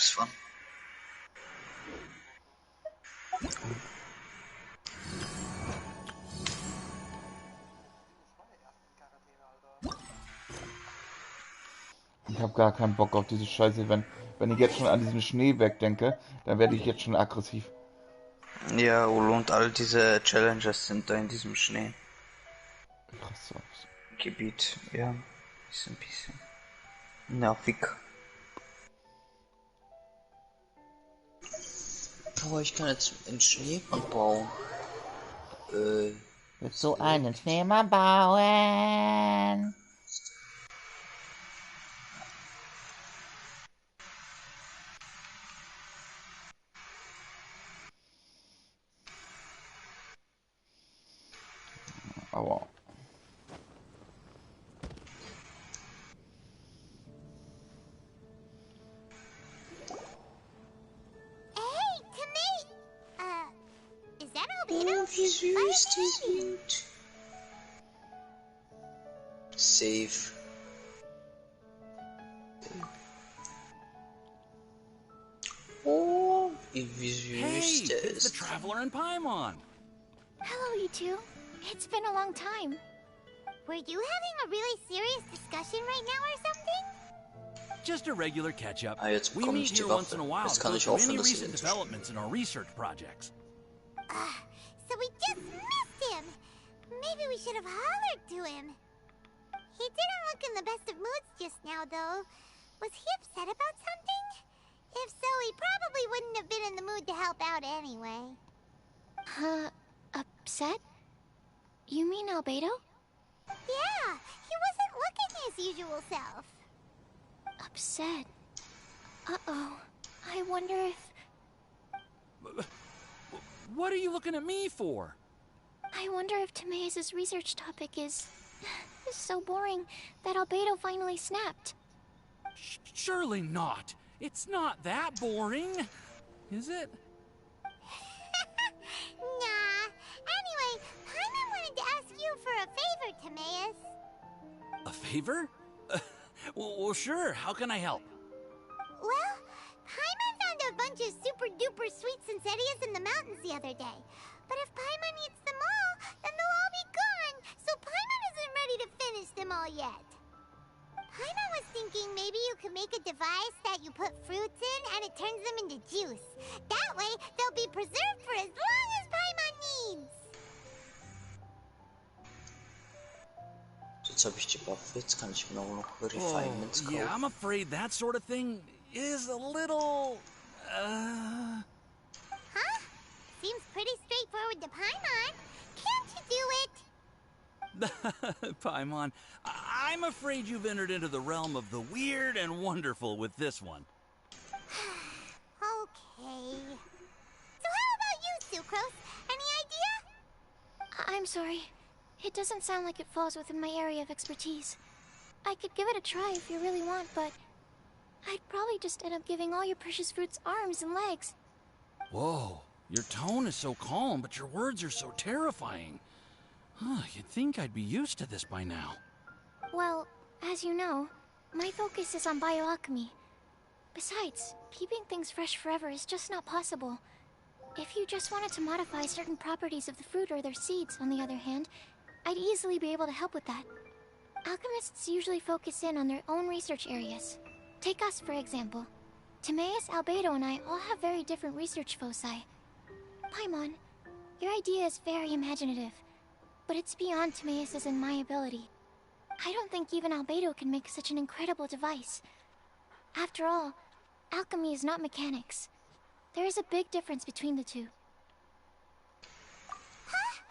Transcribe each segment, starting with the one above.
this one. Ich habe gar keinen Bock auf diese Scheiße. Wenn ich jetzt schon an diesen Schnee wegdenke, dann werde ich jetzt schon aggressiv. Ja, und all diese Challenges sind da in diesem Schnee. Krass. Gebiet, ja, ist ein bisschen nervig. Aber ich kann jetzt einen Schneemann bauen. Jetzt so einen Schneemann bauen. Aber Oh, wie süß die sind. Safe. Oh, wie süß der It's the ist. Traveler in Paimon. Hello, you two. It's been a long time. Were you having a really serious discussion right now or something? Just a regular catch-up. Ah, jetzt We bekomme meet ich die here once Waffe. in a while Jetzt to kann go ich through aufhören, any das recent hier zu developments in our research projects. So we just missed him. Maybe we should have hollered to him. He didn't look in the best of moods just now, though. Was he upset about something? If so, he probably wouldn't have been in the mood to help out anyway. Upset? You mean Albedo? Yeah, he wasn't looking his usual self. Upset? Uh-oh. I wonder if... What are you looking at me for? I wonder if Timaeus' research topic is so boring that Albedo finally snapped. Surely not. It's not that boring, is it? Nah. Anyway, Paimon wanted to ask you for a favor, Timaeus. A favor? Well, sure. How can I help? Well, Paimon found a bunch of super-duper sweet Sincerias in the mountains the other day. But if Paimon eats them all, then they'll all be gone, so Paimon isn't ready to finish them all yet. Paimon was thinking maybe you could make a device that you put fruits in and it turns them into juice. That way, they'll be preserved for as long as Paimon needs. Jetzt habe ich die Waffe, jetzt kann ich mir auch noch Refinements kaufen. Yeah, I'm afraid that sort of thing is a little... Huh? Seems pretty straightforward to Paimon. Can't you do it? Paimon, I'm afraid you've entered into the realm of the weird and wonderful with this one. Okay. So how about you, Sucrose? Any idea? I'm sorry. It doesn't sound like it falls within my area of expertise. I could give it a try if you really want, but I'd probably just end up giving all your precious fruits arms and legs. Whoa, your tone is so calm, but your words are so terrifying. You'd think I'd be used to this by now. Well, as you know, my focus is on bioalchemy. Besides, keeping things fresh forever is just not possible. If you just wanted to modify certain properties of the fruit or their seeds, on the other hand, I'd easily be able to help with that. Alchemists usually focus in on their own research areas. Take us, for example. Timaeus, Albedo, and I all have very different research foci. Paimon, your idea is very imaginative, but it's beyond Timaeus' and my ability. I don't think even Albedo can make such an incredible device. After all, alchemy is not mechanics. There is a big difference between the two. Huh?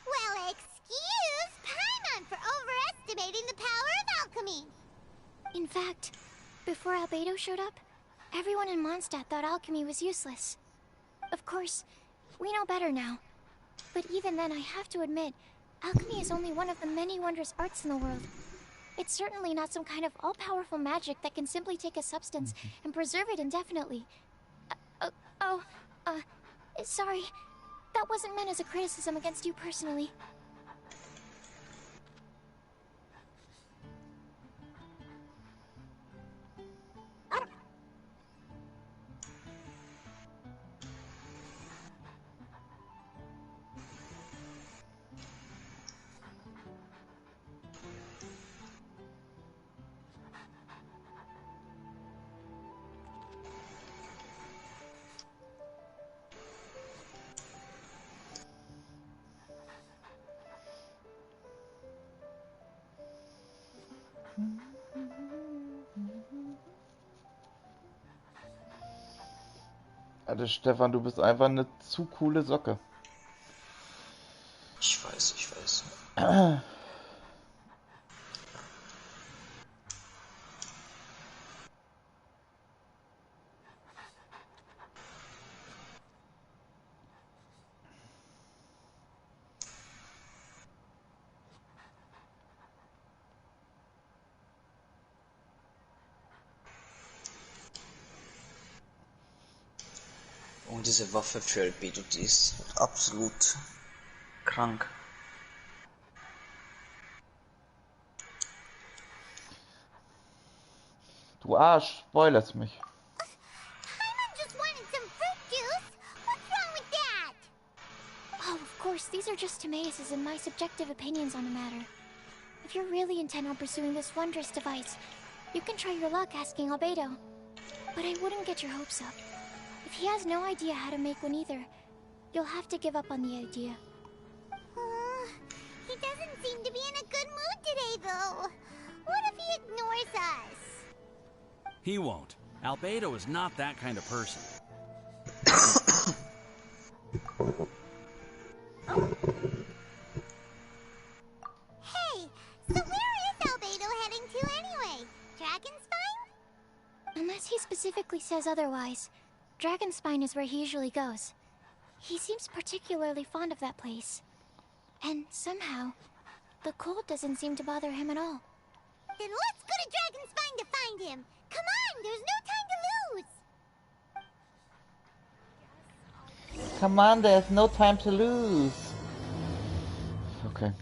Well, excuse Paimon for overestimating the power of alchemy! In fact, before Albedo showed up, everyone in Mondstadt thought alchemy was useless. Of course, we know better now. But even then, I have to admit, alchemy is only one of the many wondrous arts in the world. It's certainly not some kind of all-powerful magic that can simply take a substance and preserve it indefinitely. Sorry. That wasn't meant as a criticism against you personally. Alter Stefan, du bist einfach eine zu coole Socke. Ich weiß, ich weiß. Und diese Waffe für Albedo, die ist absolut krank. Du Arsch, spoilerst mich. Paimon just wanted some fruit juice. What's wrong with that? Oh, of course, these are just Timaeus' and my subjective opinions on the matter. If you're really intent on pursuing this wondrous device, you can try your luck asking Albedo. But I wouldn't get your hopes up. If he has no idea how to make one either, you'll have to give up on the idea. He doesn't seem to be in a good mood today, though. What if he ignores us? He won't. Albedo is not that kind of person. Hey, so where is Albedo heading to anyway? Dragonspine? Unless he specifically says otherwise, Dragonspine is where he usually goes. He seems particularly fond of that place. And somehow, the cold doesn't seem to bother him at all. Then let's go to Dragonspine to find him. Come on, there's no time to lose. Come on, there's no time to lose. Okay.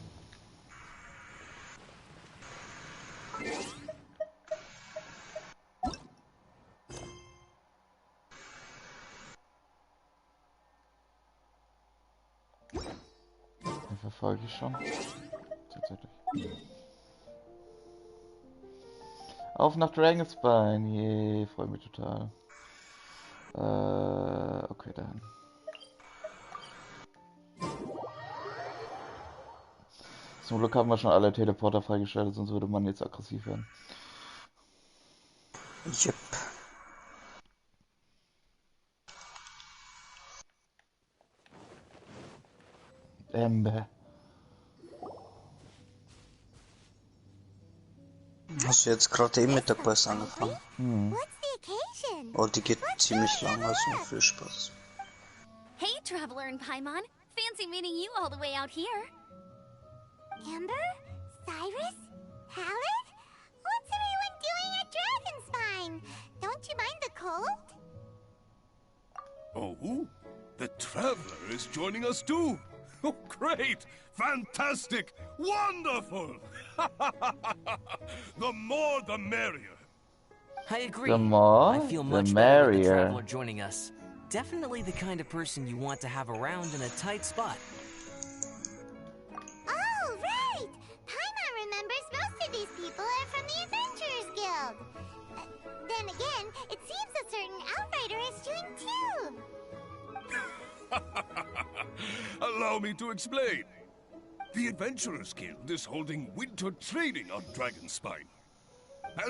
Den verfolge ich schon. Tatsächlich. Auf nach Dragonspine. Je, freue mich total. Okay, dahin. Zum Glück haben wir schon alle Teleporter freigeschaltet, sonst würde man jetzt aggressiv werden. Yep. Hast du jetzt gerade eben mit der Quest angefangen? What's the occasion? Oh, die geht ziemlich lang, also viel Spaß. Hey, Traveler and Paimon. Fancy meeting you all the way out here. Amber? Cyrus? Halid? What's everyone doing at Dragonspine? Don't you mind the cold? Oh, the Traveler is joining us too. Oh, great! Fantastic! Wonderful! The more the merrier. I agree. The more, I feel the much better with the merrier. Traveler joining us. Definitely the kind of person you want to have around in a tight spot. Oh, right! Paimon remembers most of these people are from the Adventurers Guild. Then again, it seems a certain Outrider is doing too. Allow me to explain. The Adventurers Guild is holding winter training on Dragonspine.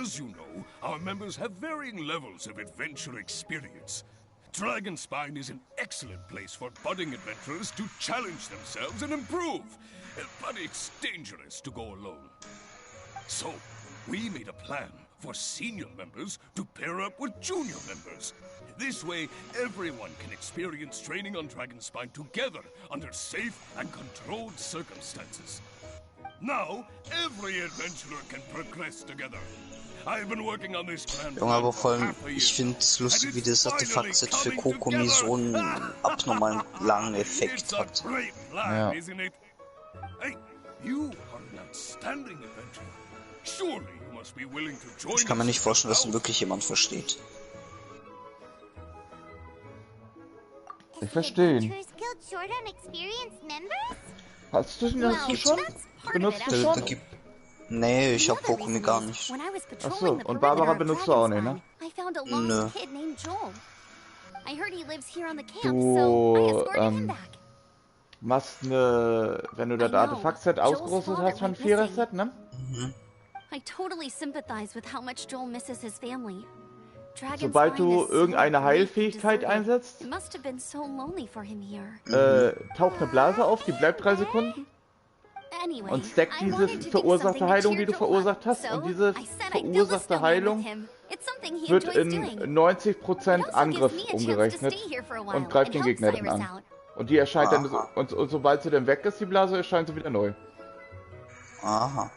As you know, our members have varying levels of adventure experience. Dragonspine is an excellent place for budding adventurers to challenge themselves and improve. But it's dangerous to go alone. So, we made a plan for senior members to pair up with junior members. This way, everyone can experience training on Dragonspine together under safe and controlled circumstances. Now, every adventurer can progress together. I've been working on this plan Junge, aber vor allem, half a ich year, finde es lustig, wie and das it's Artefakt-Set für finally coming Kokomi so einen together. abnormalen langen Effekt It's a hat. great plan, Ja. isn't it? Hey, you are an outstanding adventurer. Surely you must be willing to join Ich kann mir us nicht vorstellen, dass ihn now. wirklich jemand versteht. Is Ich the verstehe ihn. Adventurers Guild short on experienced members? Hast du Well, schon? that's part of Benutzt it, du Da, schon? da gibt... Nee, ich hab Another Kokomi reason gar is, nicht. when I was Ach patrolling so, the und perimeter Barbara of benutzt du auch nicht, ne? Dragonspine, I found a Nö. lost kid named Joel. I heard he lives here on the camp, Du, so I escorted him back. Machst ne, wenn du das I know. Artefakt-Set Joel's ausgerüstet father hast von went 4er-Set, ne? Mhm. I totally sympathize with how much Joel misses his family. Sobald du irgendeine Heilfähigkeit einsetzt, It must have been so lonely for him here. taucht eine Blase auf, die bleibt 3 Sekunden Anyway, und stackt I diese wanted to do verursachte something to Heilung, cheer die du Joel up. verursacht hast. So, Und diese I said I'd build a verursachte snowman with Heilung him. It's something he wird enjoys in doing. 90% It also Angriff gives me a chance to umgerechnet stay here for a while und greift and den help Gegner dann Cyrus an. out. Und die erscheint dann, Aha. und sobald sie dann weg ist, die Blase, erscheint sie wieder neu. Aha.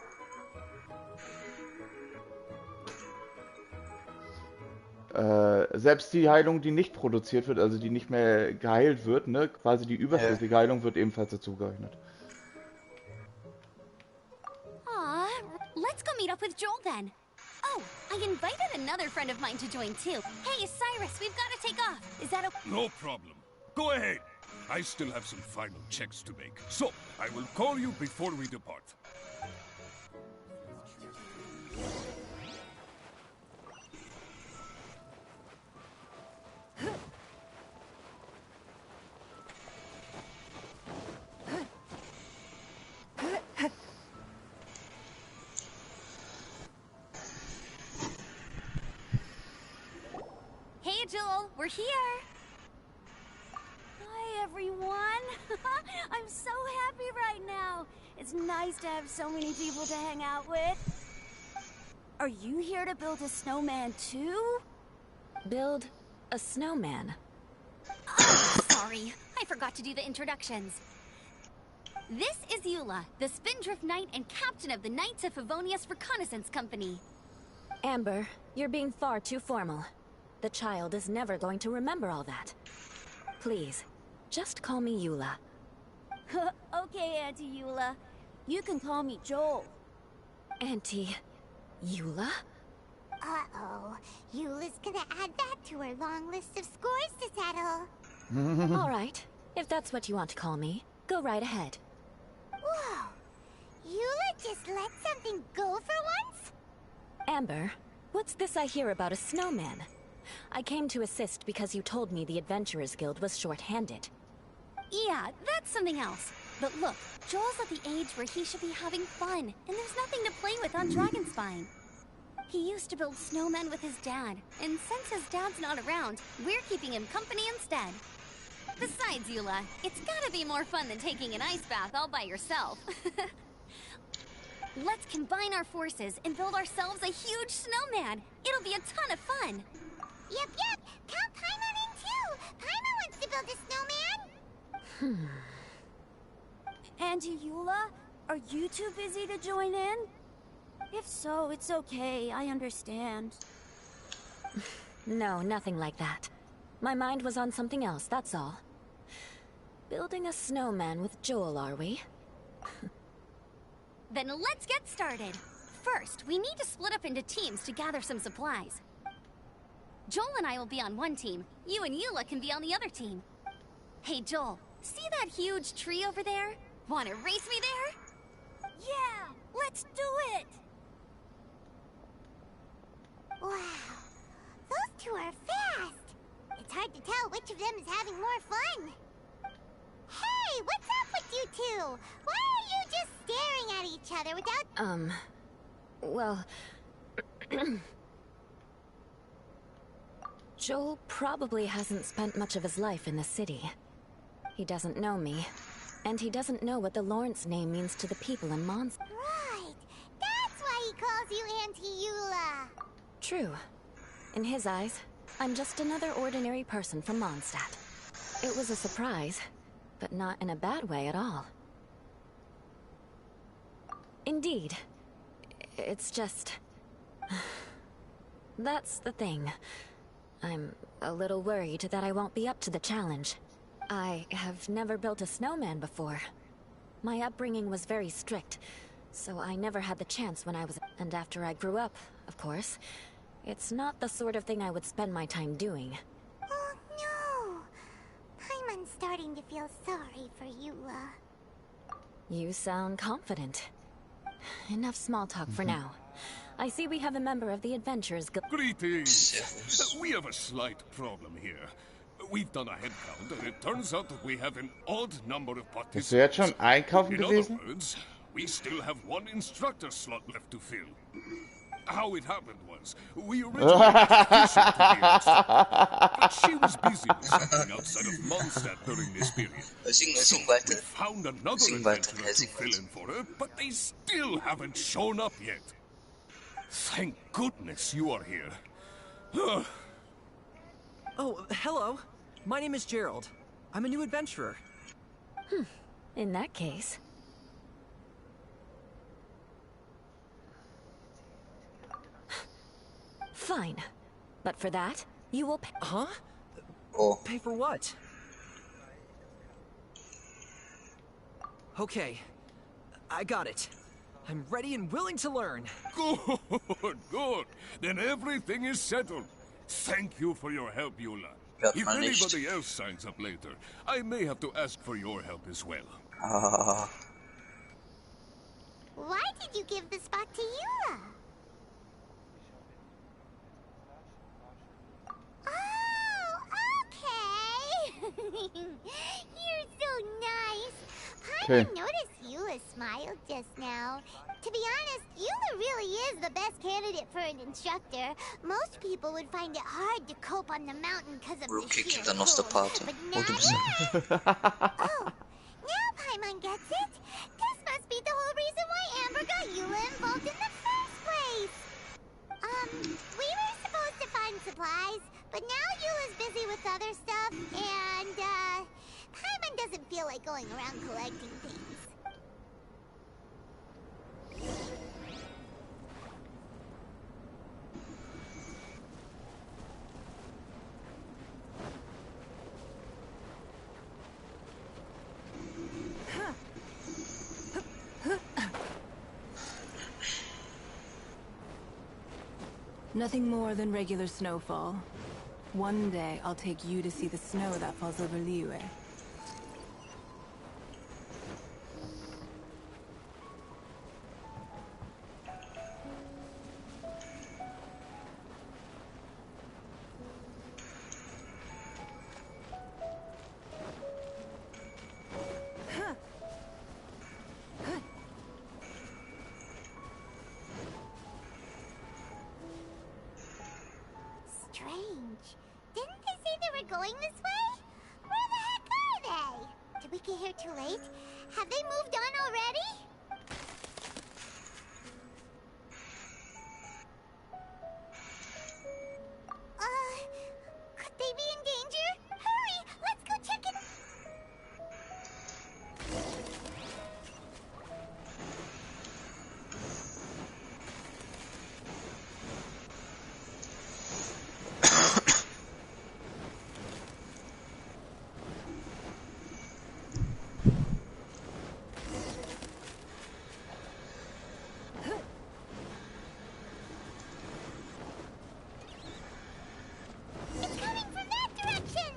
Selbst die Heilung, die nicht produziert wird, also die nicht mehr geheilt wird, ne, quasi die überflüssige Heilung, wird ebenfalls dazu gerechnet. Aw, let's go meet up with Joel then. Oh, I invited another friend of mine to join too. Hey, Cyrus, we've got to take off. Is that okay? No problem. Go ahead. I still have some final checks to make, so I will call you before we depart. Hey, Joel, we're here. Hi, everyone. I'm so happy right now. It's nice to have so many people to hang out with. Are you here to build a snowman too? Build a snowman? Oh, sorry, I forgot to do the introductions. This is Eula, the Spindrift Knight and captain of the Knights of Favonius Reconnaissance Company. Amber, you're being far too formal. The child is never going to remember all that. Please, just call me Eula. Okay, Auntie Eula. You can call me Joel. Auntie Eula? Uh-oh. Eula's gonna add that to her long list of scores to settle. All right, if that's what you want to call me, go right ahead. Whoa! Eula just let something go for once? Amber, what's this I hear about a snowman? I came to assist because you told me the Adventurers Guild was short-handed. Yeah, that's something else. But look, Joel's at the age where he should be having fun, and there's nothing to play with on Dragonspine. He used to build snowmen with his dad, and since his dad's not around, we're keeping him company instead. Besides, Eula, it's gotta be more fun than taking an ice bath all by yourself. Let's combine our forces and build ourselves a huge snowman. It'll be a ton of fun. Yep. Count Paimon in too. Paimon wants to build a snowman. Auntie Eula, are you too busy to join in? If so, it's okay. I understand. No, nothing like that. My mind was on something else, that's all. Building a snowman with Joel, are we? Then let's get started. First, we need to split up into teams to gather some supplies. Joel and I will be on one team. You and Eula can be on the other team. Hey, Joel, see that huge tree over there? Wanna race me there? Yeah, let's do it! Wow. Those two are fast. It's hard to tell which of them is having more fun. Hey, what's up with you two? Why are you just staring at each other without... Well... Joel probably hasn't spent much of his life in the city. He doesn't know me, and he doesn't know what the Lawrence name means to the people in Mons. Right. That's why he calls you Auntie Eula. True. In his eyes, I'm just another ordinary person from Mondstadt. It was a surprise, but not in a bad way at all. Indeed. It's just... That's the thing. I'm a little worried that I won't be up to the challenge. I have never built a snowman before. My upbringing was very strict, so I never had the chance when I was... And after I grew up, of course, it's not the sort of thing I would spend my time doing. Oh no! Paimon's starting to feel sorry for Eula. You sound confident. Enough small talk for now. I see we have a member of the Adventurers Guild. Greetings. We have a slight problem here. We've done a head count, and it turns out that we have an odd number of Bist du jetzt participants. schon einkaufen In other gewesen? words, We still have one instructor slot left to fill. How it happened was, we originally asked Fisher to be our instructor, but she was busy with something outside of Mondstadt during this period. So we found another adventurer to fill in for her, but they still haven't shown up yet. Thank goodness you are here. Oh, hello. My name is Gerald. I'm a new adventurer. In that case... Fine. But for that, you will pay... Huh? Oh. Pay for what? Okay. I got it. I'm ready and willing to learn. Good, good. Then everything is settled. Thank you for your help, Eula. Hört If man nicht. anybody else signs up later, I may have to ask for your help as well. Ah. Why did you give the spot to Eula? You're so nice. I noticed Eula smiled just now. To be honest, Eula really is the best candidate for an instructor. Most people would find it hard to cope on the mountain because of the sheer Kinder aus der cold. Pate. But now, oh, now Paimon gets it. This must be the whole reason why Amber got Eula involved in the first place. We were supposed to find supplies, but now Eula's busy with other stuff, and, Paimon doesn't feel like going around collecting things. Nothing more than regular snowfall. One day, I'll take you to see the snow that falls over Liyue. Strange. Didn't they say they were going this way? Where the heck are they? Did we get here too late? Have they moved on already? Could they be in danger? Hurry! Let's go check it. It's coming from that direction!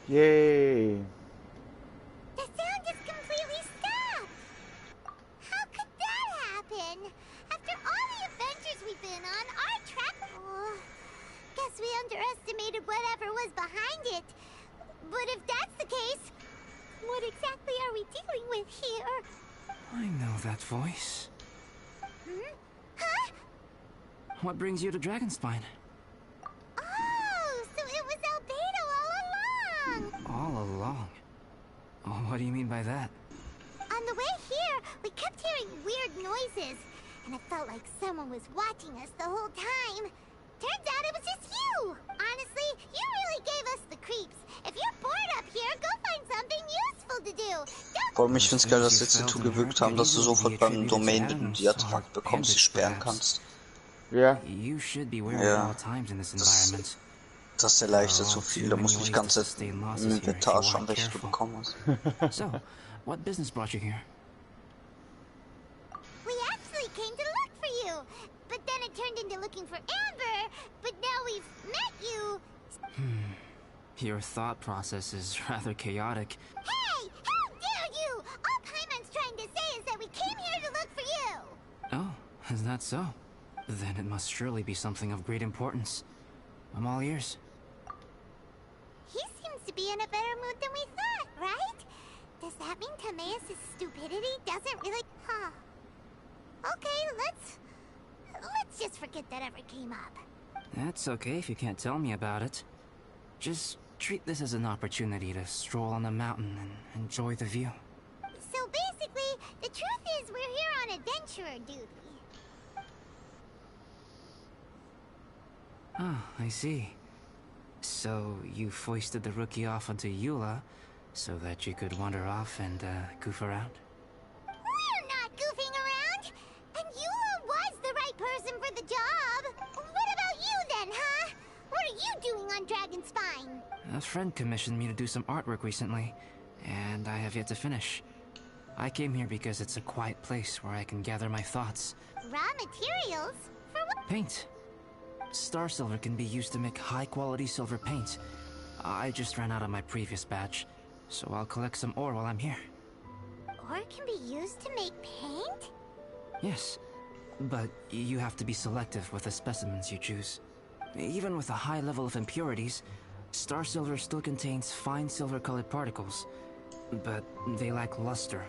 Yay! The sound just completely stopped! How could that happen? After all the adventures we've been on, our track... Oh, guess we underestimated whatever was behind it. But if that's the case, what exactly are we dealing with here? I know that voice. Huh? What brings you to Dragonspine? Oh, so it was Albedo all along! All along? Oh, what do you mean by that? On the way here, we kept hearing weird noises, and it felt like someone was watching us the whole time. Turns out it was just you! Honestly, you really gave us the creeps. If you're bored up here, go find something useful to do. Vor allem, ich find's geil, dass sie jetzt dazu gewirkt haben, dass du sofort beim Domain, wenn du die Artefakte bekommst, sie sperren kannst. Ja. You should be wary at all times in this environment. Das ist der leichte zu viel, da musst du dich ganz im Inventar schauen, welche du bekommen hast. So, what business brought you here? We actually came to look for you, but then it turned into kinda looking for Amber, but now we've met you. Your thought process is rather chaotic. Hey! How dare you! All Paimon's trying to say is that we came here to look for you! Oh, is that so? Then it must surely be something of great importance. I'm all ears. He seems to be in a better mood than we thought, right? Does that mean Timaeus' stupidity doesn't really... Huh. Okay, let's just forget that ever came up. That's okay if you can't tell me about it. Just treat this as an opportunity to stroll on the mountain and enjoy the view. So basically, the truth is we're here on adventurer duty. Ah, I see. So you foisted the rookie off onto Eula so that you could wander off and goof around? We're not goofing around! And Eula was the right person for the job! What about you then, huh? What are you doing on Dragonspine? A friend commissioned me to do some artwork recently, and I have yet to finish. I came here because it's a quiet place where I can gather my thoughts. Raw materials? For what? Paint. Star silver can be used to make high-quality silver paint. I just ran out of my previous batch, so I'll collect some ore while I'm here. Ore can be used to make paint? Yes, but you have to be selective with the specimens you choose. Even with a high level of impurities, star silver still contains fine silver-colored particles, but they lack luster,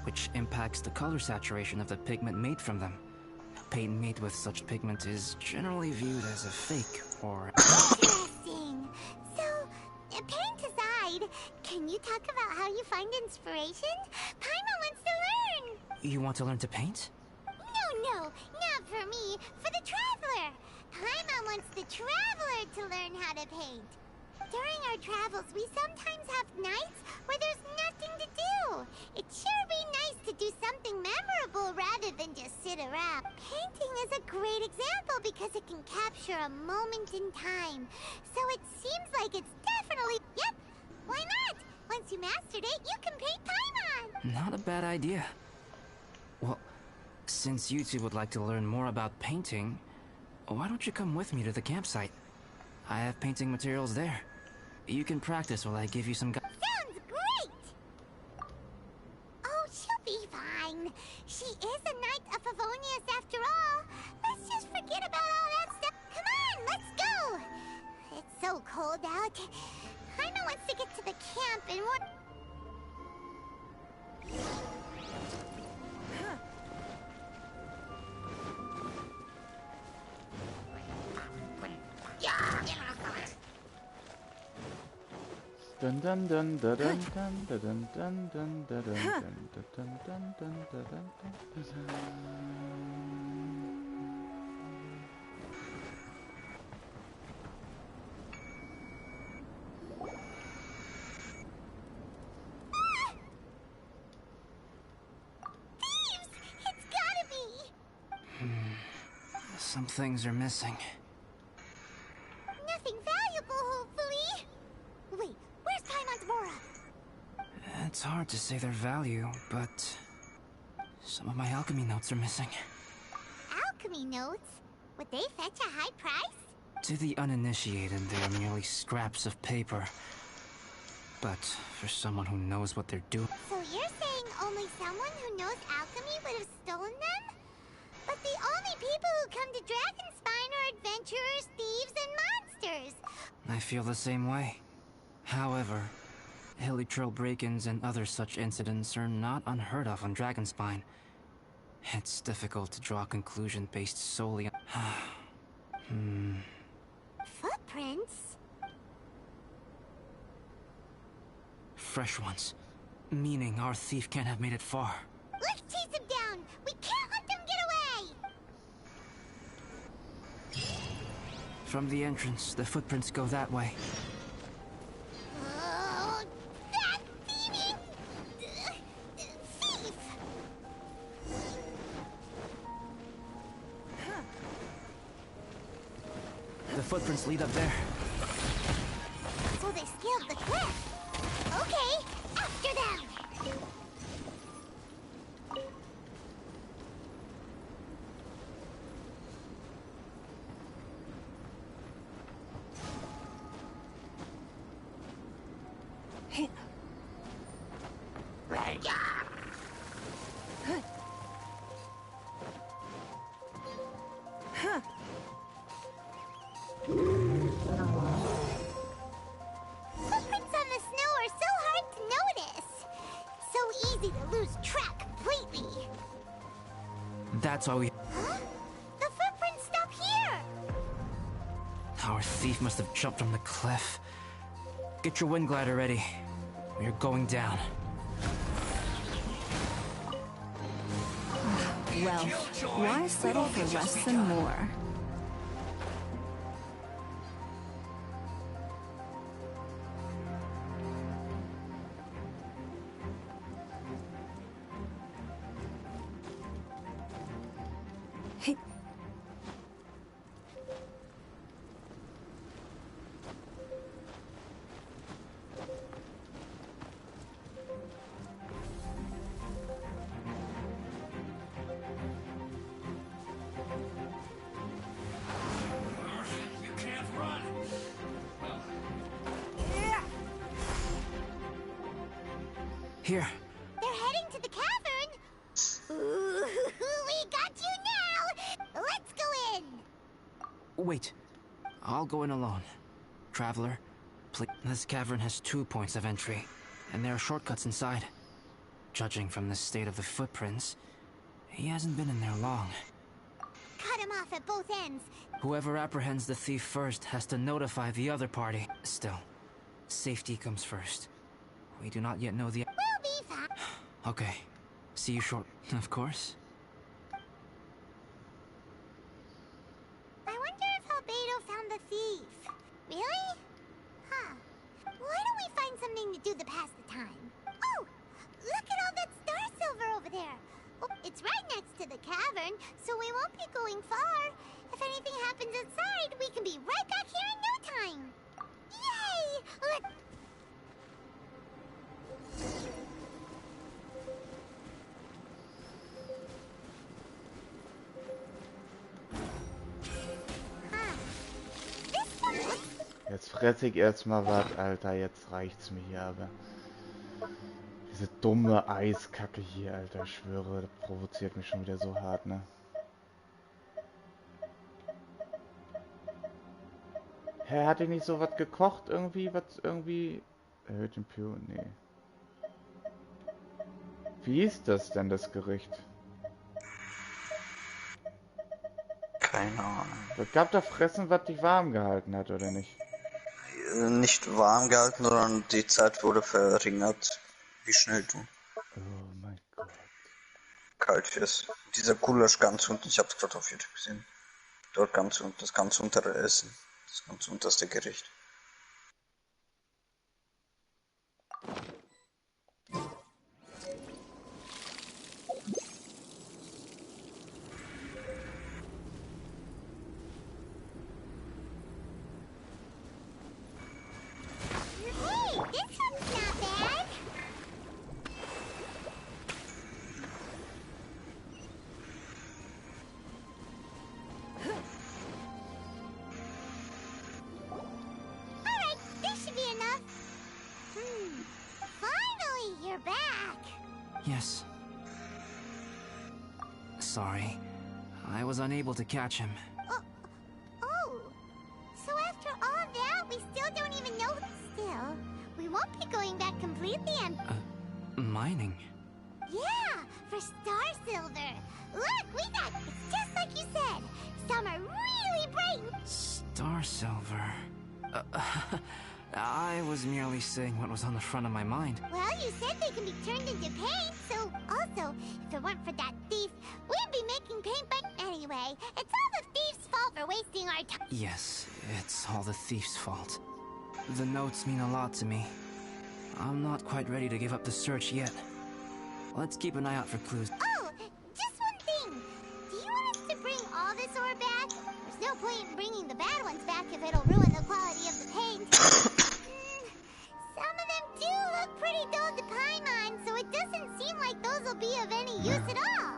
which impacts the color saturation of the pigment made from them. Paint made with such pigment is generally viewed as a fake or... Interesting. So, paint aside, can you talk about how you find inspiration? Paimon wants to learn! You want to learn to paint? No, not for me. For the Traveler. Paimon wants the Traveler to learn how to paint. During our travels, we sometimes have nights where there's nothing to do. It'd sure be nice to do something memorable rather than just sit around. Painting is a great example because it can capture a moment in time. So it seems like it's definitely... Yep, why not? Once you mastered it, you can paint Paimon. Not a bad idea. Well, since you two would like to learn more about painting, why don't you come with me to the campsite? I have painting materials there. You can practice while I give you some Sounds great! Oh, she'll be fine. She is a Knight of Favonius after all. Let's just forget about all that stuff. Come on, let's go! It's so cold out. Paimon wants to get to the camp and what... Dun dun dun dun dun dun dun dun dun dun dun dun dun dun dun dun. Thieves! It's gotta be! Some things are missing. Nothing valuable, hopefully. Wait, where's Paimon's Mora? It's hard to say their value, but some of my alchemy notes are missing. Alchemy notes? Would they fetch a high price? To the uninitiated, they are merely scraps of paper. But for someone who knows what they're doing... So you're saying only someone who knows alchemy would have stolen them? But the only people who come to Dragonspine are adventurers, thieves, and monsters. I feel the same way. However, Hilichurl break-ins and other such incidents are not unheard of on Dragonspine. It's difficult to draw a conclusion based solely on... Footprints? Fresh ones. Meaning our thief can't have made it far. Let's chase him down! We can't let them get away! From the entrance, the footprints go that way. Oh, that thieving... thief! The footprints lead up there. So they scaled the cliff. Okay, after them! Footprints on the snow are so hard to notice. So easy to lose track completely. That's why we... Huh? The footprints stop here! Our thief must have jumped from the cliff. Get your wind glider ready. We're going down. Well, why settle for less than more? You can't run. Here. They're heading to the cavern! Ooh, we got you now! Let's go in! Wait. I'll go in alone. Traveler, please. This cavern has 2 points of entry, and there are shortcuts inside. Judging from the state of the footprints, he hasn't been in there long. Cut him off at both ends. Whoever apprehends the thief first has to notify the other party. Still, safety comes first. We do not yet know the... We'll be fine. Okay. See you short. Of course. I wonder if Albedo found the thief. Really? Huh. Why don't we find something to do to pass the time? Oh! Look at all that star silver over there! Oh, it's right next to the cavern, so we won't be going far. If anything happens inside, we can be right back here in no time. Yay! Jetzt fresse ich erstmal was, Alter. Jetzt reicht's mir hier, aber. Diese dumme Eiskacke hier, Alter. Ich schwöre, das provoziert mich schon wieder so hart, ne? Hä, hatte ich nicht so was gekocht irgendwie? Was irgendwie. Erhöht den Pure? Nee. Wie ist das denn, das Gericht? Keine Ahnung. Es gab da Fressen, was dich warm gehalten hat, oder nicht? Nicht warm gehalten, sondern die Zeit wurde verringert, wie schnell du Oh mein Gott. kalt wirst. Dieser Gulasch ganz unten, ich hab's gerade auf YouTube gesehen. Dort ganz unten, das ganz untere Essen. Das ganz unterste Gericht. Hey, this one's not bad. Alright, this should be enough. Finally, you're back. Yes. Sorry. I was unable to catch him. Oh, so after all that, we still don't even know. Still, we won't be going back completely empty. Mining? Yeah, for star silver. Look, we got. It's just like you said. Some are really bright. Star silver. I was merely saying what was on the front of my mind. Well, you said they can be turned into paint, so also, if it weren't for that thief, we'd be making paint, but anyway, it's all the thief's fault for wasting our time. Yes, it's all the thief's fault. The notes mean a lot to me. I'm not quite ready to give up the search yet. Let's keep an eye out for clues. Oh, just one thing. Do you want us to bring all this ore back? There's no point in bringing the bad ones back if it'll ruin the quality of the paint. Some of them do look pretty dull to Paimon, so it doesn't seem like those will be of any use at all.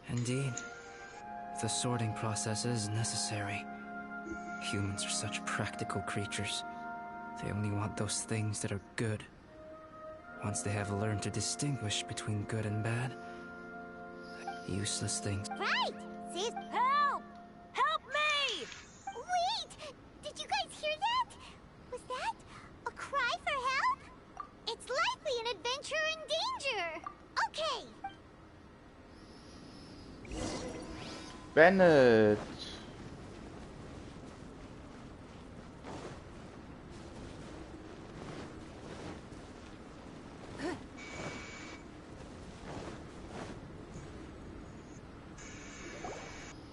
Indeed. The sorting process is necessary. Humans are such practical creatures. They only want those things that are good. Once they have learned to distinguish between good and bad, useless things. Right! Sis, Help! Help me! wait! Did you guys hear that? Was that a cry for help? It's likely an adventurer in danger. Okay. Bennett!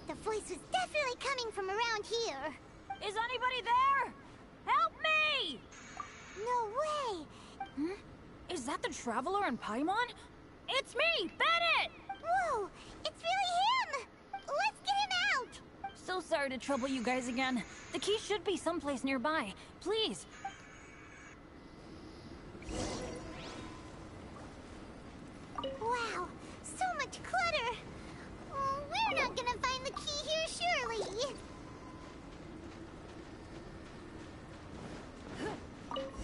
The voice was definitely coming from around here. Is anybody there? Help me! No way! Is that the Traveler in Paimon? It's me, Bennett! Whoa! It's really him! Let's get him out! So sorry to trouble you guys again. The key should be someplace nearby. Please. Wow! So much clutter! Oh, we're not gonna find the key here, surely!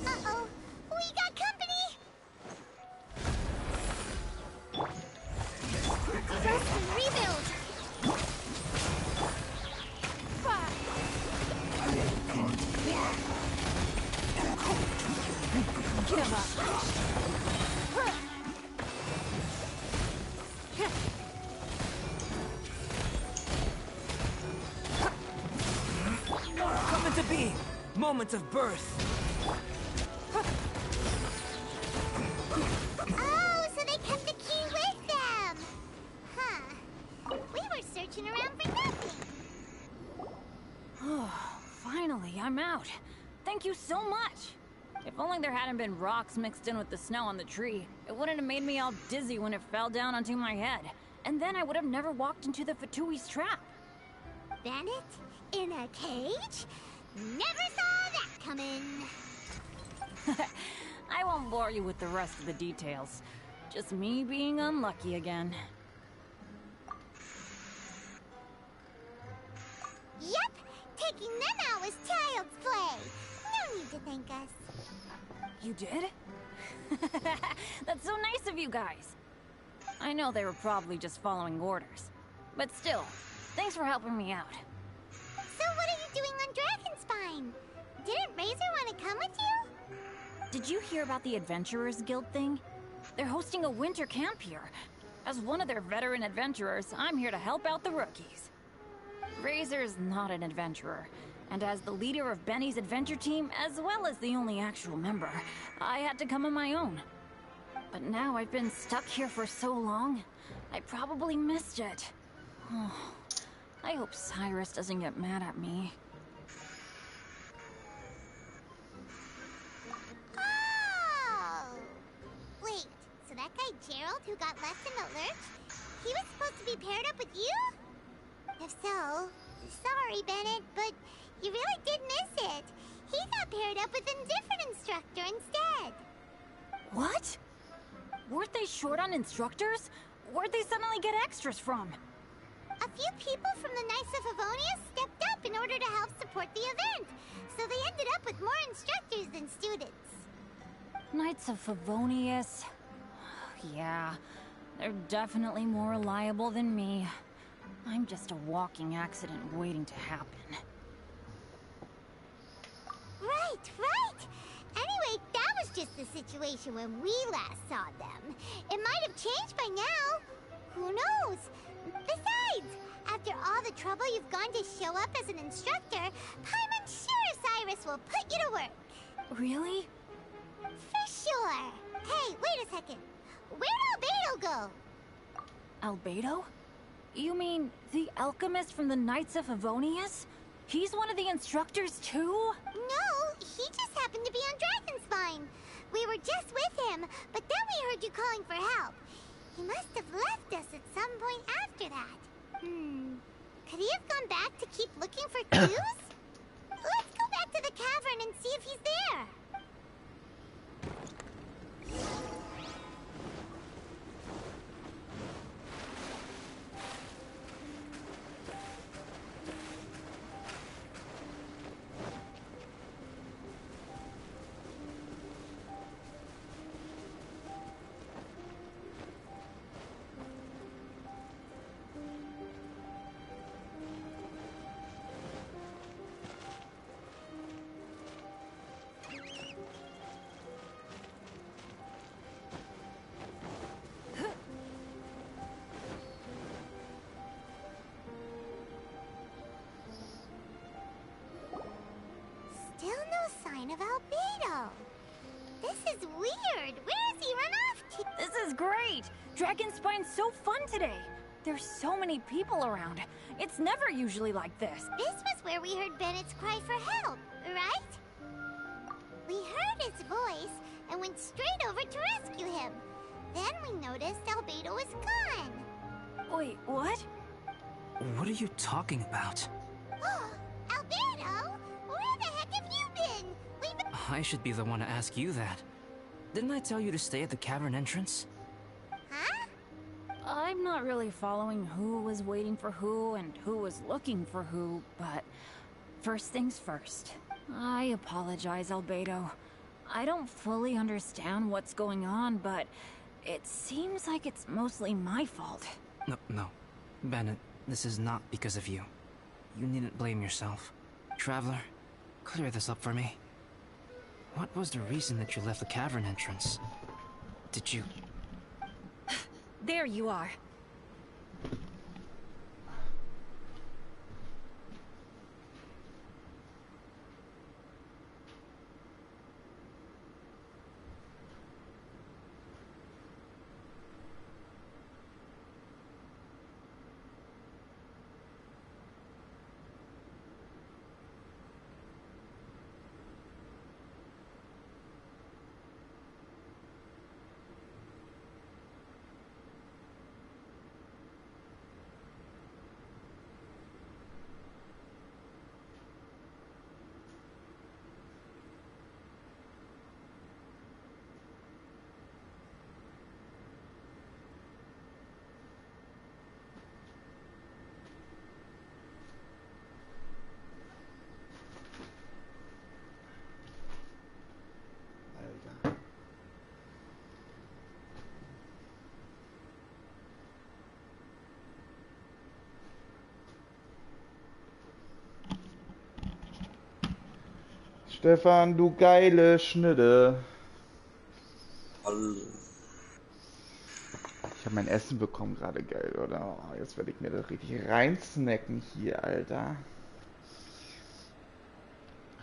Uh-oh! We got company! Rest and rebuild! Give up! Coming to be! Moment of birth! Oh, so they kept the key with them! Huh. We were searching around for nothing. Oh, finally, I'm out. Thank you so much. If only there hadn't been rocks mixed in with the snow on the tree, it wouldn't have made me all dizzy when it fell down onto my head. And then I would have never walked into the Fatui's trap. Bandit? In a cage? Never saw that coming. I won't bore you with the rest of the details. Just me being unlucky again. Yep, taking them out was child's play. No need to thank us. You did? That's so nice of you guys. I know they were probably just following orders. But still, thanks for helping me out. So what are you doing on Dragonspine? Didn't Razor want to come with you? Did you hear about the Adventurers Guild thing? They're hosting a winter camp here. As one of their veteran adventurers, I'm here to help out the rookies. Razor's not an adventurer, and as the leader of Benny's adventure team, as well as the only actual member, I had to come on my own. But now I've been stuck here for so long, I probably missed it. Oh, I hope Cyrus doesn't get mad at me. Oh! Wait, so that guy Gerald who got left in the lurch, he was supposed to be paired up with you? If so, sorry, Bennett, but you really did miss it. He got paired up with a different instructor instead. What? Weren't they short on instructors? Where'd they suddenly get extras from? A few people from the Knights of Avonia stepped up in order to help support the event, so they ended up with more instructors than students. Knights of Favonius. Yeah, they're definitely more reliable than me. I'm just a walking accident waiting to happen. Right. Anyway, that was just the situation when we last saw them. It might have changed by now. Who knows? Besides, after all the trouble you've gone to show up as an instructor, Paimon's sure Cyrus will put you to work. Really? For sure. Hey, wait a second. Where'd Albedo go? Albedo? You mean the alchemist from the Knights of Favonius? He's one of the instructors too? No, he just happened to be on Dragonspine. We were just with him, but then we heard you calling for help. He must have left us at some point after that. Could he have gone back to keep looking for clues? Let's go back to the cavern and see if he's there. word! Where has he run off to? This is great! Dragonspine's so fun today! There's so many people around. It's never usually like this. This was where we heard Bennett's cry for help, right? We heard his voice and went straight over to rescue him. Then we noticed Albedo was gone. Wait, what? What are you talking about? Oh, Albedo? Where the heck have you been? We've been... I should be the one to ask you that. Didn't I tell you to stay at the cavern entrance? Huh? I'm not really following who was waiting for who and who was looking for who, but first things first. I apologize, Albedo. I don't fully understand what's going on, but it seems like it's mostly my fault. No. Bennett, this is not because of you. You needn't blame yourself. Traveler, clear this up for me. What was the reason that you left the cavern entrance? Did you... There you are. Stefan, du geile Schnitte. Ich habe mein Essen bekommen gerade, geil, oder? Oh, jetzt werde ich mir das richtig reinsnacken hier, Alter.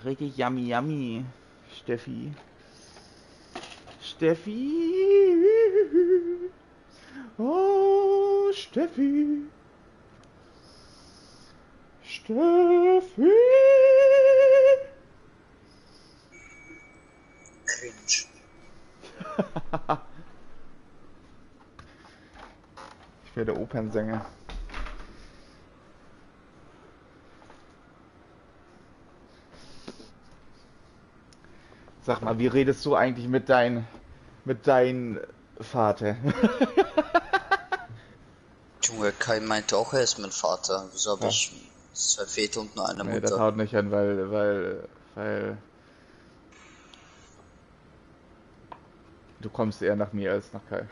Richtig yummy, yummy, Steffi. Steffi. Oh, Steffi. Steffi. Cringe. Ich werde Opernsänger. Sag mal, wie redest du eigentlich mit deinem Vater? Junge, Kai meinte auch, er ist mein Vater. Wieso habe ich 2 Väter und nur eine Mutter? Nee, das haut nicht an, weil du kommst eher nach mir als nach Kai.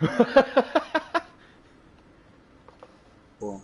Oh.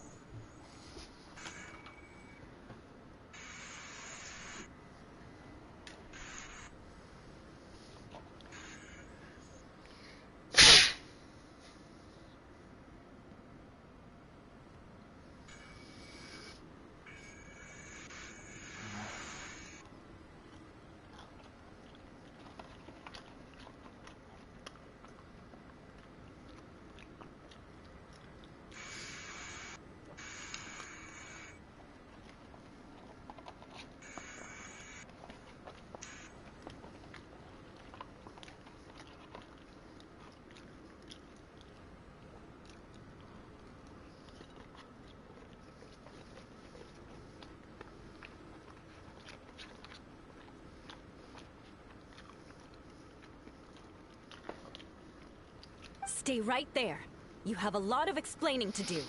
Stay right there. You have a lot of explaining to do.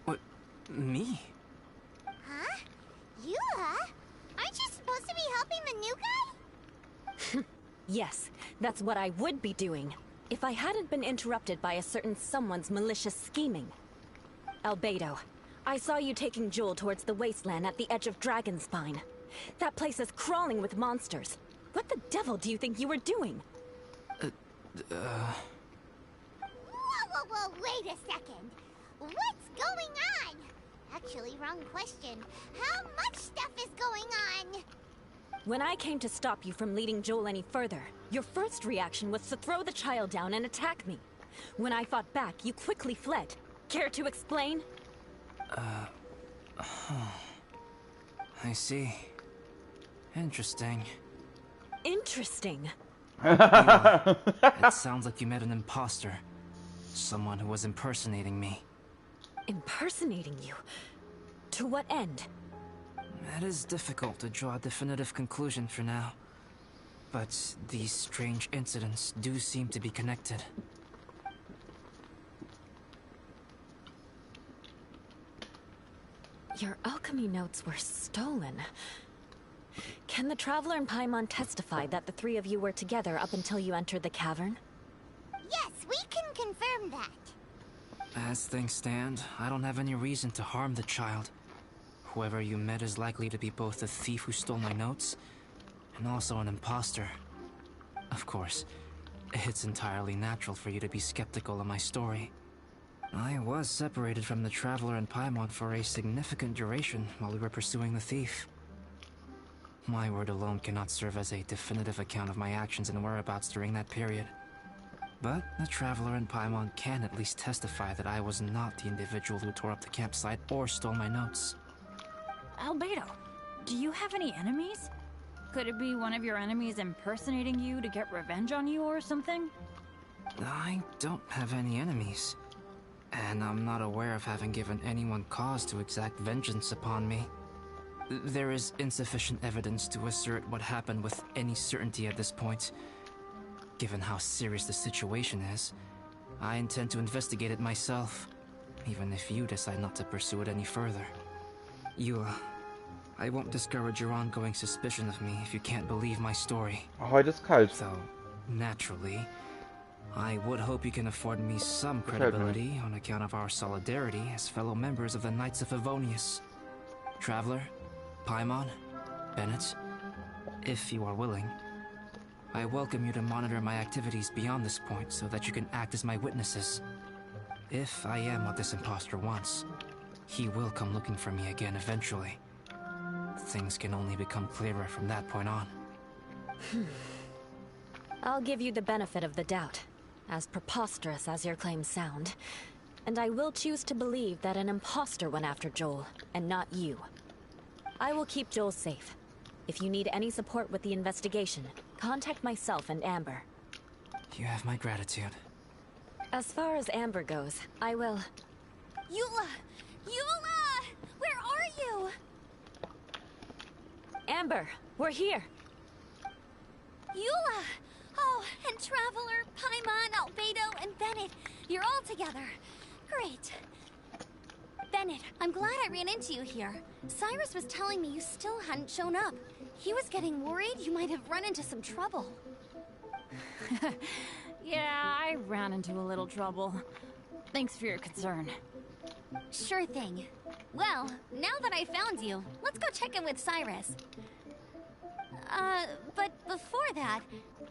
What? Me? Huh? You, huh? Aren't you supposed to be helping the new guy? Yes, that's what I would be doing, if I hadn't been interrupted by a certain someone's malicious scheming. Albedo, I saw you taking Jewel towards the wasteland at the edge of Dragonspine. That place is crawling with monsters. What the devil do you think you were doing? Whoa, wait a second. What's going on? Actually, wrong question. How much stuff is going on? When I came to stop you from leading Joel any further, your first reaction was to throw the child down and attack me. When I fought back, you quickly fled. Care to explain? I see. Interesting. Interesting. It sounds like you met an imposter. Someone who was impersonating me. Impersonating you? To what end? It is difficult to draw a definitive conclusion for now. But these strange incidents do seem to be connected. Your alchemy notes were stolen. Can the Traveler and Paimon testify that the three of you were together up until you entered the cavern? Yes, we can confirm that. As things stand, I don't have any reason to harm the child. Whoever you met is likely to be both the thief who stole my notes, and also an imposter. Of course, it's entirely natural for you to be skeptical of my story. I was separated from the Traveler and Paimon for a significant duration while we were pursuing the thief. My word alone cannot serve as a definitive account of my actions and whereabouts during that period. But the Traveler and Paimon can at least testify that I was not the individual who tore up the campsite or stole my notes. Albedo, do you have any enemies? Could it be one of your enemies impersonating you to get revenge on you or something? I don't have any enemies. And I'm not aware of having given anyone cause to exact vengeance upon me. There is insufficient evidence to assert what happened with any certainty at this point. Given how serious the situation is, I intend to investigate it myself, even if you decide not to pursue it any further. I won't discourage your ongoing suspicion of me if you can't believe my story. Heute ist kalt. Though, naturally, I would hope you can afford me some credibility on account of our solidarity as fellow members of the Knights of Favonius. Traveler, Paimon, Bennett, if you are willing, I welcome you to monitor my activities beyond this point so that you can act as my witnesses. If I am what this imposter wants, he will come looking for me again eventually. Things can only become clearer from that point on. I'll give you the benefit of the doubt, as preposterous as your claims sound. And I will choose to believe that an imposter went after Joel, and not you. I will keep Joel safe. If you need any support with the investigation, contact myself and Amber. You have my gratitude. As far as Amber goes, I will... Eula! Eula! Where are you? Amber, we're here! Eula! Oh, and Traveler, Paimon, Albedo, and Bennett. You're all together. Great. Bennett, I'm glad I ran into you here. Cyrus was telling me you still hadn't shown up. He was getting worried you might have run into some trouble. Yeah, I ran into a little trouble. Thanks for your concern. Sure thing. Well, now that I found you, let's go check in with Cyrus. But before that,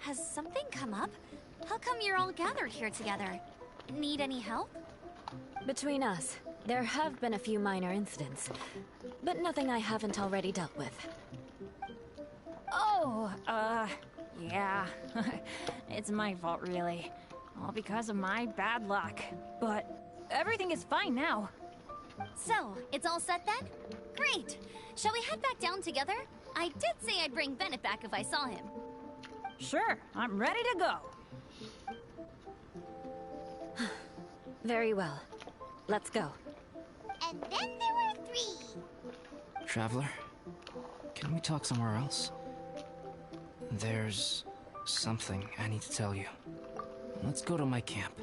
has something come up? How come you're all gathered here together? Need any help? Between us, there have been a few minor incidents, but nothing I haven't already dealt with. Oh, yeah. It's my fault, really. All because of my bad luck. But everything is fine now. So, it's all set then? Great! Shall we head back down together? I did say I'd bring Bennett back if I saw him. Sure, I'm ready to go. Very well. Let's go. And then there were 3. Traveler, can we talk somewhere else? There's something I need to tell you. Let's go to my camp.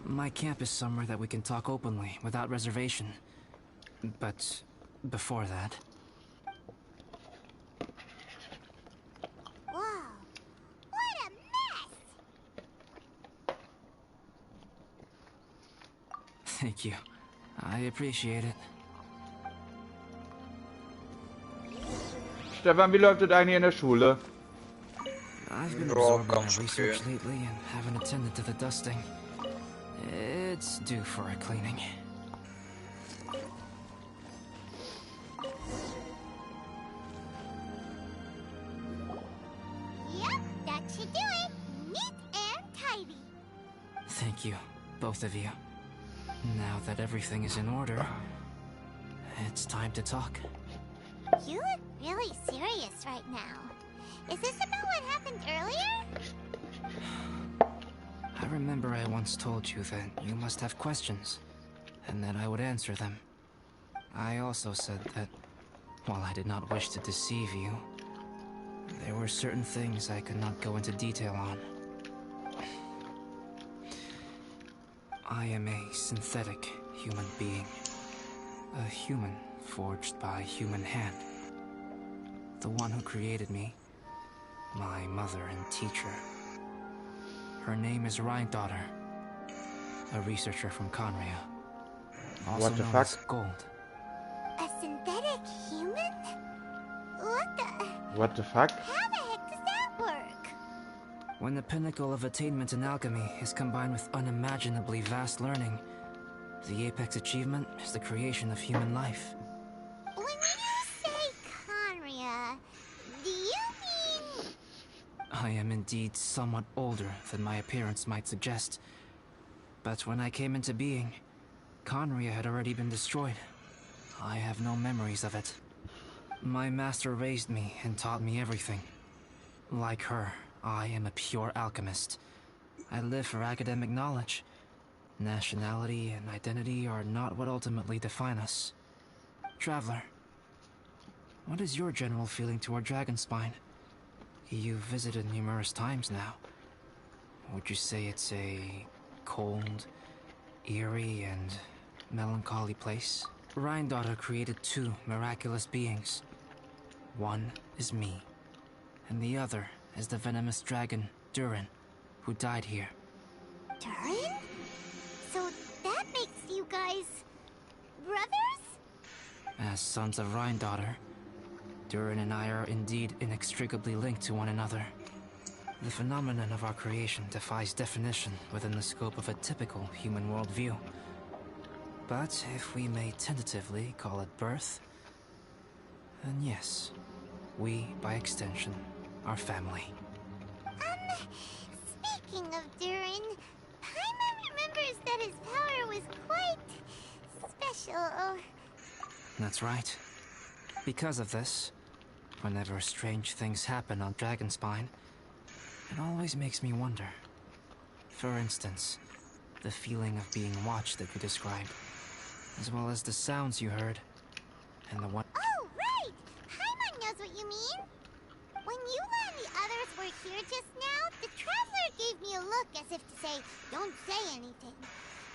My camp is somewhere that we can talk openly, without reservation. But before that... Whoa! What a mess! Thank you. I appreciate it. Stefan, wie läuft es eigentlich in der Schule? I've been absorbed in my research lately and haven't attended to the dusting. It's due for a cleaning. Yep, that should do it. Neat and tidy. Thank you, both of you. Now that everything is in order, it's time to talk. You look really serious right now. Is this about what happened earlier? I remember I once told you that you must have questions, and that I would answer them. I also said that, while I did not wish to deceive you, there were certain things I could not go into detail on. I am a synthetic human being. A human forged by human hand. The one who created me, my mother and teacher. Her name is Rhine-daughter, a researcher from Conria. Also What the known fuck? as Gold. A synthetic human? What the fuck? How the heck does that work? When the pinnacle of attainment in alchemy is combined with unimaginably vast learning, the apex achievement is the creation of human life. When you say Conria, do you mean... I am indeed somewhat older than my appearance might suggest. But when I came into being, Conria had already been destroyed. I have no memories of it. My master raised me and taught me everything. Like her, I am a pure alchemist. I live for academic knowledge. Nationality and identity are not what ultimately define us. Traveler, what is your general feeling toward Dragonspine? You've visited numerous times now. Would you say it's a cold, eerie, and melancholy place? Rhine-daughter created two miraculous beings. One is me, and the other is the venomous dragon, Durin, who died here. Durin? So that makes you guys... brothers? As sons of Rhine-daughter, Durin and I are indeed inextricably linked to one another. The phenomenon of our creation defies definition within the scope of a typical human worldview. But if we may tentatively call it birth, then yes, we, by extension, are family. Speaking of Durin, Paimon remembers that his power was quite... special. That's right. Because of this, whenever strange things happen on Dragonspine, it always makes me wonder. For instance, the feeling of being watched that you described, as well as the sounds you heard, and the one... Oh, right! Paimon knows what you mean. When Eula and the others were here just now, the Traveler gave me a look as if to say, don't say anything.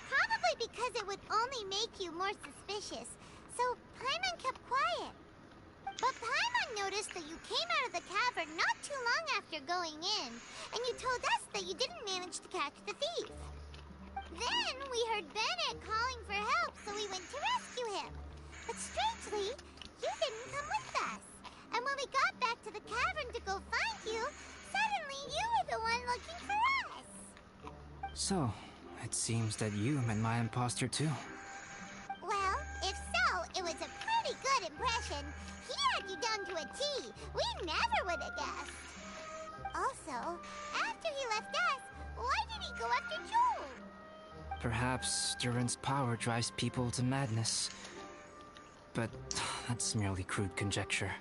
Probably because it would only make you more suspicious, so Paimon kept quiet. But Paimon noticed that you came out of the cavern not too long after going in, and you told us that you didn't manage to catch the thief. Then we heard Bennett calling for help, so we went to rescue him. But strangely, you didn't come with us. And when we got back to the cavern to go find you, suddenly you were the one looking for us. So, it seems that you met my imposter too. Well, if so, it was a pretty good impression. He had you down to a T. We never would have guessed. Also, after he left us, why did he go after Joel? Perhaps Durin's power drives people to madness. But that's merely crude conjecture.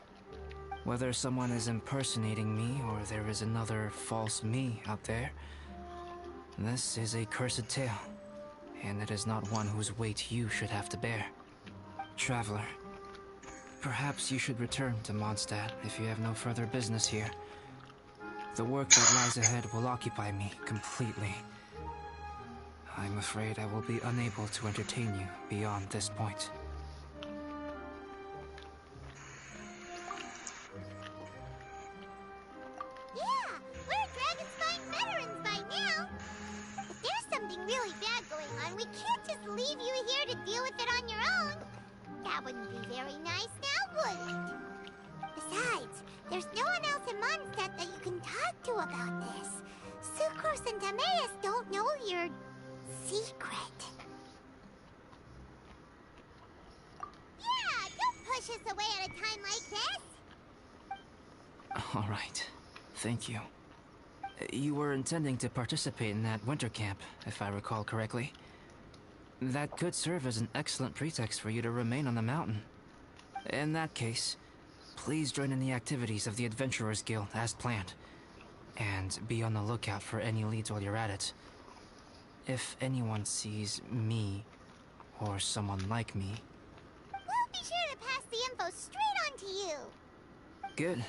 Whether someone is impersonating me or there is another false me out there, this is a cursed tale, and it is not one whose weight you should have to bear. Traveler, Perhaps you should return to Mondstadt if you have no further business here. The work that lies ahead will occupy me completely. I'm afraid I will be unable to entertain you beyond this point. Yeah, we're Dragonspine veterans by now. If there's something really bad going on, we can't just leave you here to deal with it on your own. That wouldn't be very nice now, would it? Besides, there's no one else in Mondstadt that you can talk to about this. Sucrose and Timaeus don't know your secret. Yeah, don't push us away at a time like this. All right. Thank you. You were intending to participate in that winter camp, if I recall correctly. That could serve as an excellent pretext for you to remain on the mountain. In that case, please join in the activities of the Adventurers Guild as planned. And be on the lookout for any leads while you're at it. If anyone sees me, or someone like me... We'll be sure to pass the info straight on to you. Good.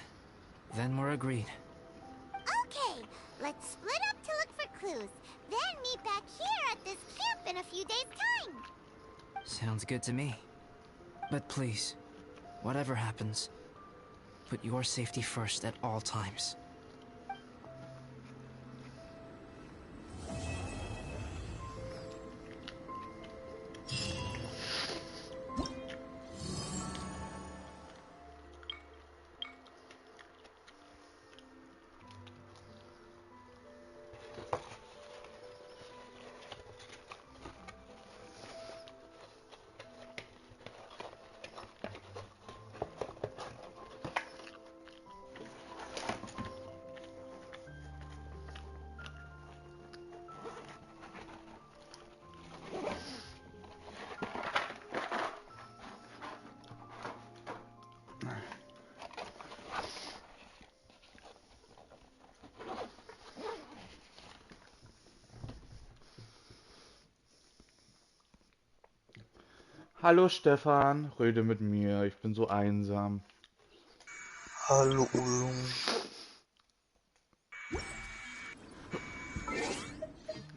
Then we're agreed. Okay, let's split up to look for clues. Then meet back here at this camp in a few days' time. Sounds good to me. But please, whatever happens, put your safety first at all times. Hallo Stefan, rede mit mir, ich bin so einsam. Hallo Ulm.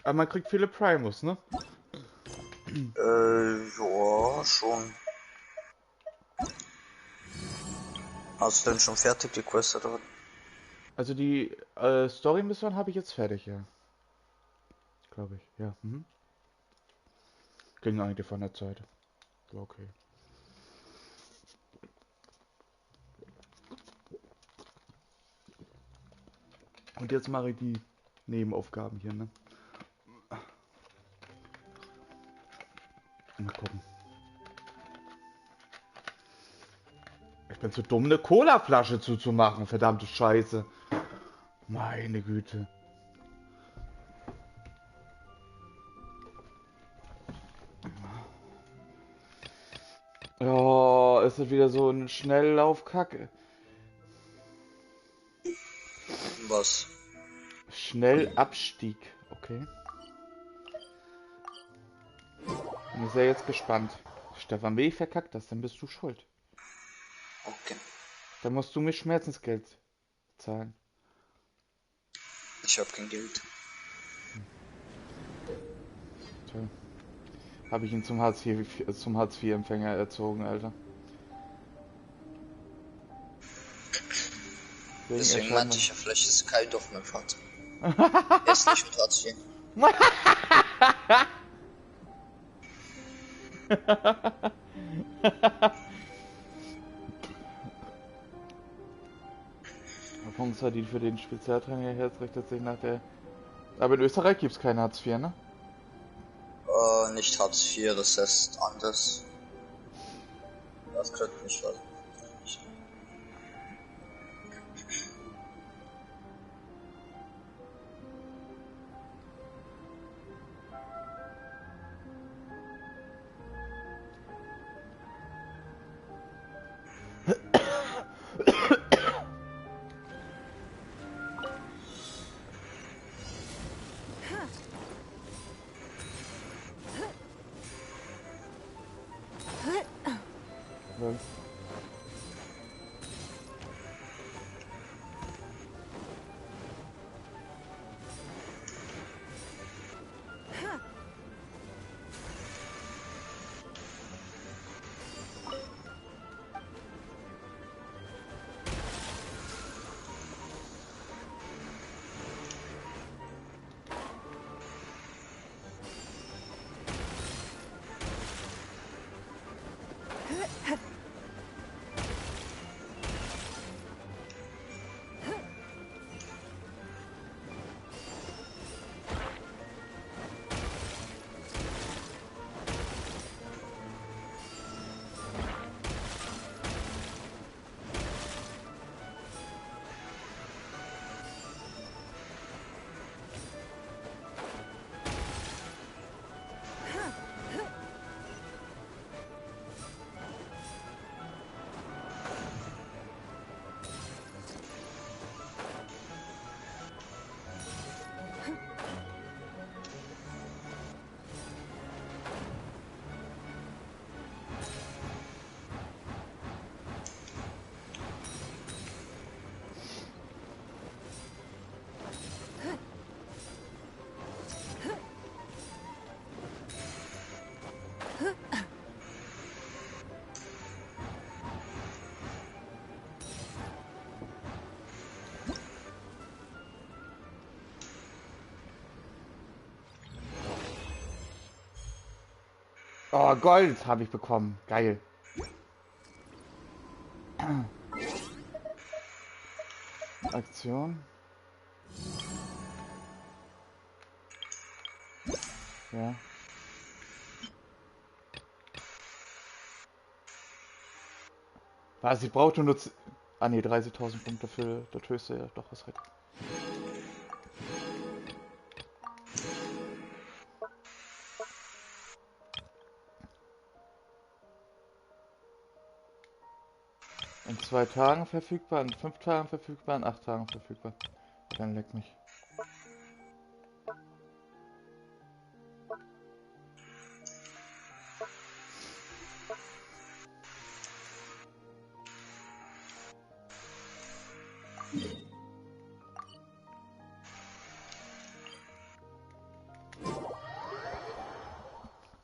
Aber man kriegt viele Primus, ne? Ja, schon. Hast du denn schon fertig die Quest oder? Also die Story-Mission habe ich jetzt fertig, ja. Glaube ich, ja. Mhm. Ging eigentlich von der Zeit. War okay. Und jetzt mache ich die Nebenaufgaben hier, ne? Mal gucken. Ich bin zu dumm, eine Cola-Flasche zuzumachen, verdammte Scheiße. Meine Güte. Oh, ist das wieder so ein Schnelllaufkacke? Was? Schnellabstieg, okay. Bin sehr jetzt gespannt. Stefan, wie ich verkackt das, dann bist du schuld. Okay. Dann musst du mir Schmerzensgeld zahlen. Ich habe kein Geld. Toll. Habe ich ihn zum Hartz-IV-Empfänger erzogen, Alter. Deswegen meinte ich ja, vielleicht ist Kai doch mein Vater. Hässlich mit Hartz IV. Erfahrungsverdient für den Spezialtrainer jetzt richtet sich nach der... Aber in Österreich gibt es kein Hartz IV, ne? Nicht Hartz IV, das heißt anders. Das könnte nicht was. Oh, Gold habe ich bekommen. Geil. Aktion. Ja. Was, ich brauchte nur... Ah ne, 30.000 Punkte für das höchste. Ja, doch, was recht. In 2 Tagen verfügbar, in 5 Tagen verfügbar, in 8 Tagen verfügbar. Dann leckt mich.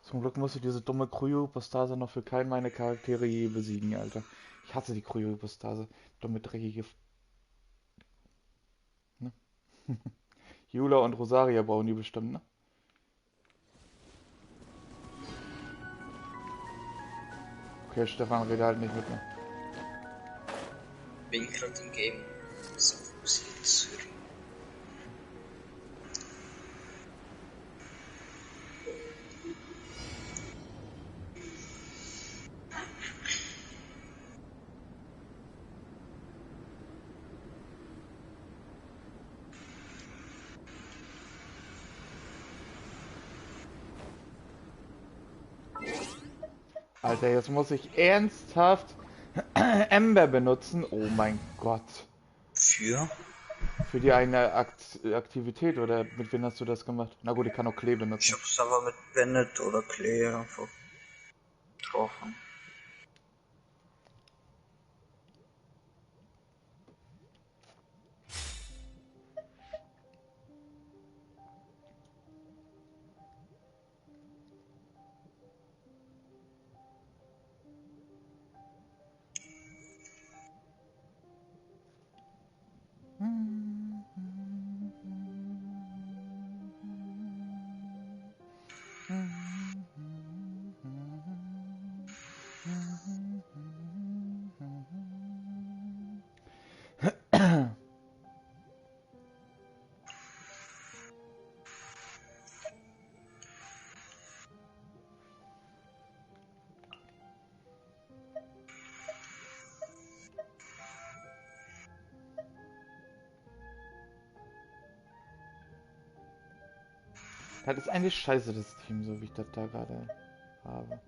Zum Glück musste diese dumme Kryopostase noch für keinen meiner Charaktere je besiegen, Alter. Ich hasse die Kryopostase. Dumme, dreckige... Ne? Jula und Rosaria brauchen die bestimmt, ne? Okay, Stefan redet halt nicht mit mir. Bin gerade im Game. So fokussiert, sorry. Alter, jetzt muss ich ernsthaft Ember benutzen. Oh mein Gott. Für? Für die eigene Aktivität, oder mit wem hast du das gemacht? Na gut, ich kann auch Klee benutzen. Ich hab's aber mit Bennett oder Clay einfach getroffen. Das ist eigentlich scheiße, das Team, so wie ich das da gerade habe.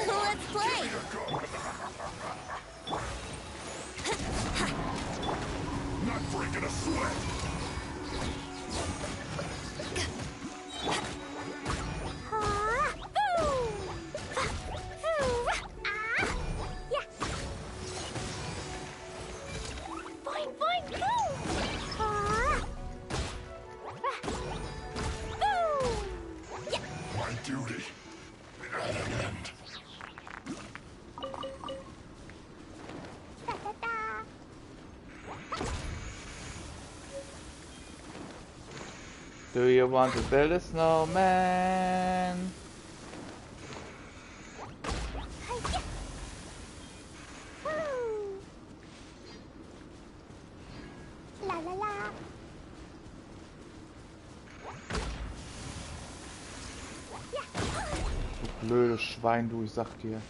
Let's play! Not breaking a sweat! My duty at an end. Do you want to build a snowman? La la la. Du blödes Schwein, du, ich sag dir.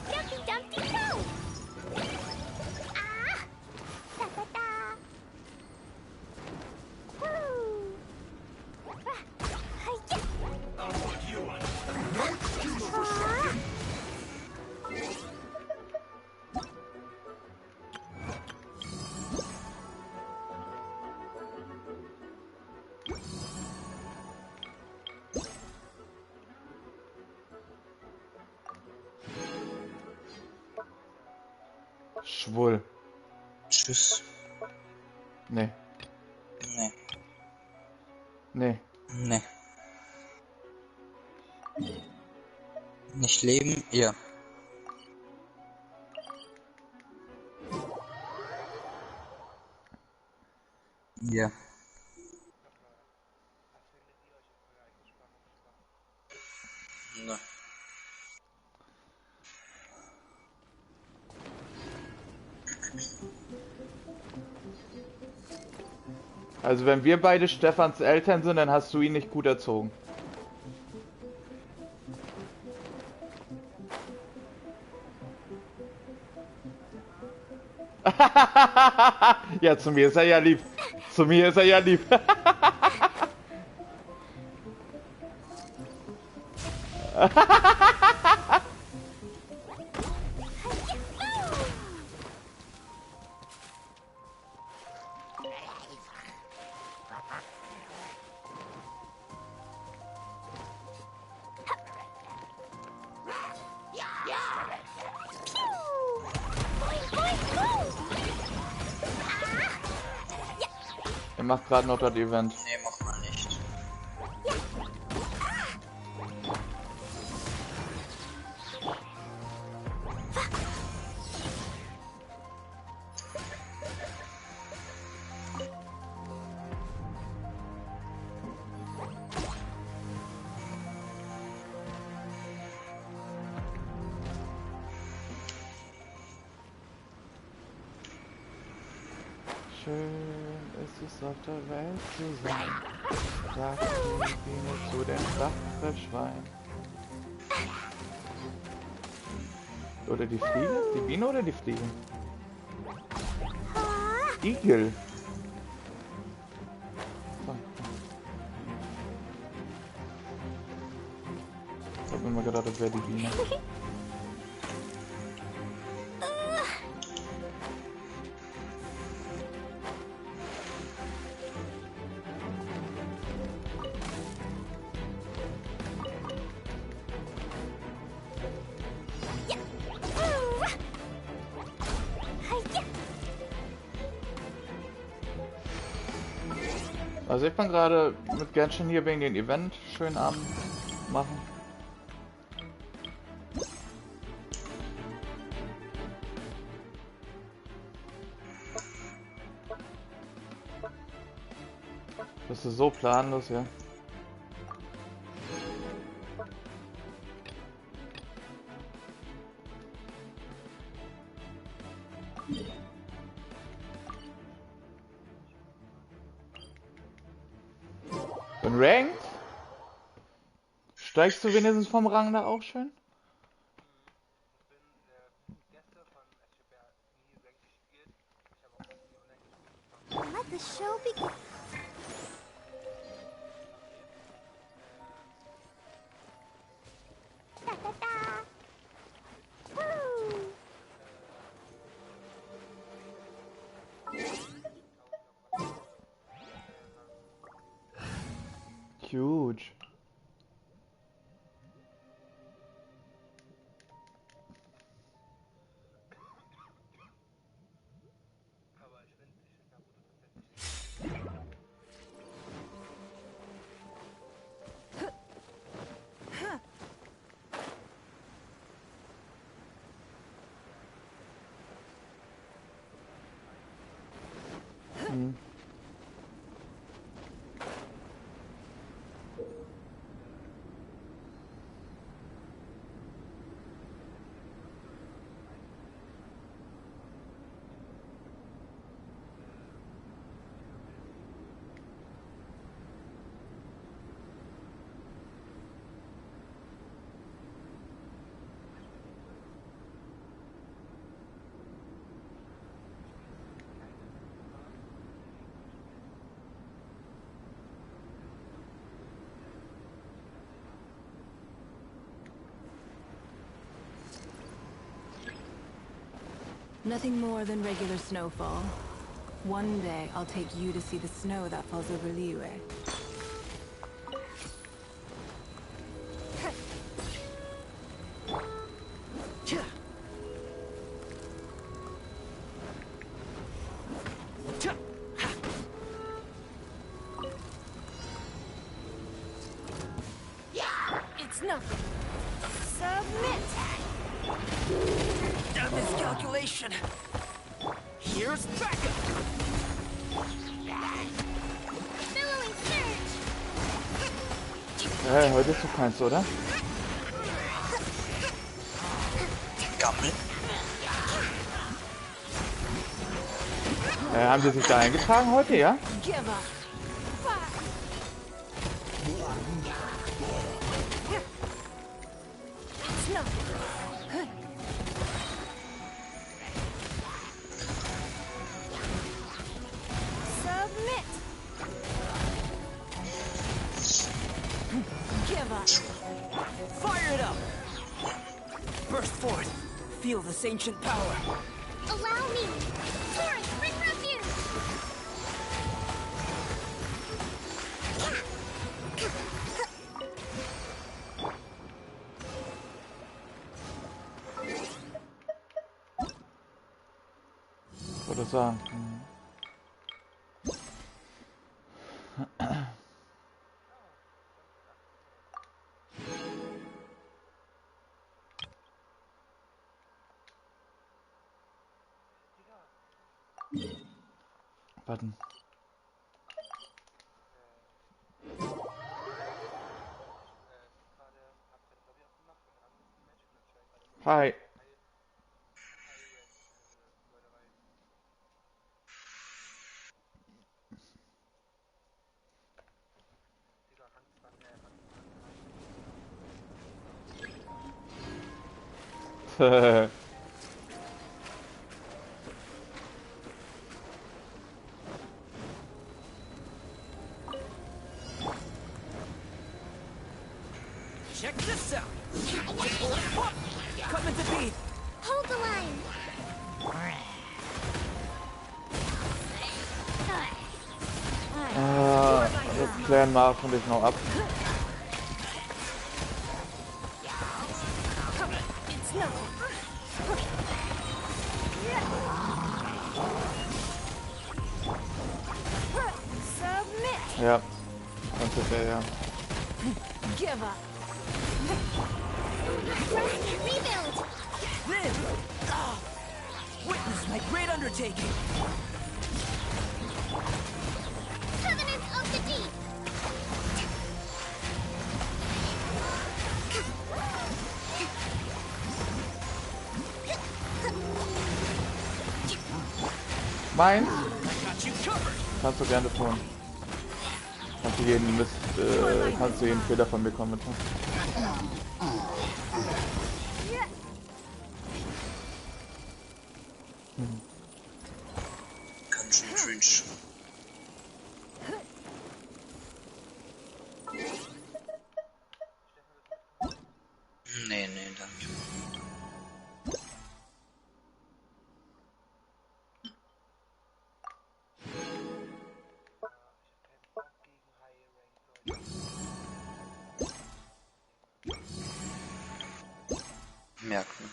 Dumpty Dumpty go! Ah! Da da da! Woo! Hi-ya! I'll put you on. No excuse for slacking. Schwul. Tschüss. Nee. Nee. Nee. Nee. Nicht leben? Ja. Ja. Ne. Also wenn wir beide Stefans Eltern sind, dann hast du ihn nicht gut erzogen. Ja, zu mir ist er ja lieb. Zu mir ist er ja lieb. Er macht gerade noch das Event. Nee, mach mal nicht. Schön ist es auf der Welt zu sein, sagt die Biene zu dem Stachelschwein. Oder die Fliege? Die Biene oder die Fliege? Igel. So. Ich hab mir mal gedacht, das wäre die Biene. Also ich bin gerade mit Genshin hier wegen den Event schön am machen. Das ist so planlos, ja. Und Ranked? Steigst du wenigstens vom Rang da auch schön? Let the show begin. Da, da, da. Woo. Huge. Hm. Nothing more than regular snowfall. One day, I'll take you to see the snow that falls over Liyue. Snuff. Submit. A miscalculation. Here's backup. Billowing surge. Heute ist doch keins, oder? Gammel. Haben Sie sich da eingetragen heute, ja? Give up. Snuff. Submit. Give up. Fire it up. Burst forth. Feel this ancient power. Allow me. Torrent, bring refuge. Würde sagen. Warten. Hi. Check this out. Coming to beat. Hold the line. Das klären wir hoffentlich noch ab. It's no. Submit. Ja. Ganz okay, ja. Give up. Rebuild. Then, witness my great undertaking. Covenant of the Deep. Meins? Got you covered. Kannst du gerne tun. Kannst du jeden Mist, kannst du jeden Fehler von mir kommentieren. Ganz schön cringe. Nee, danke. Merken.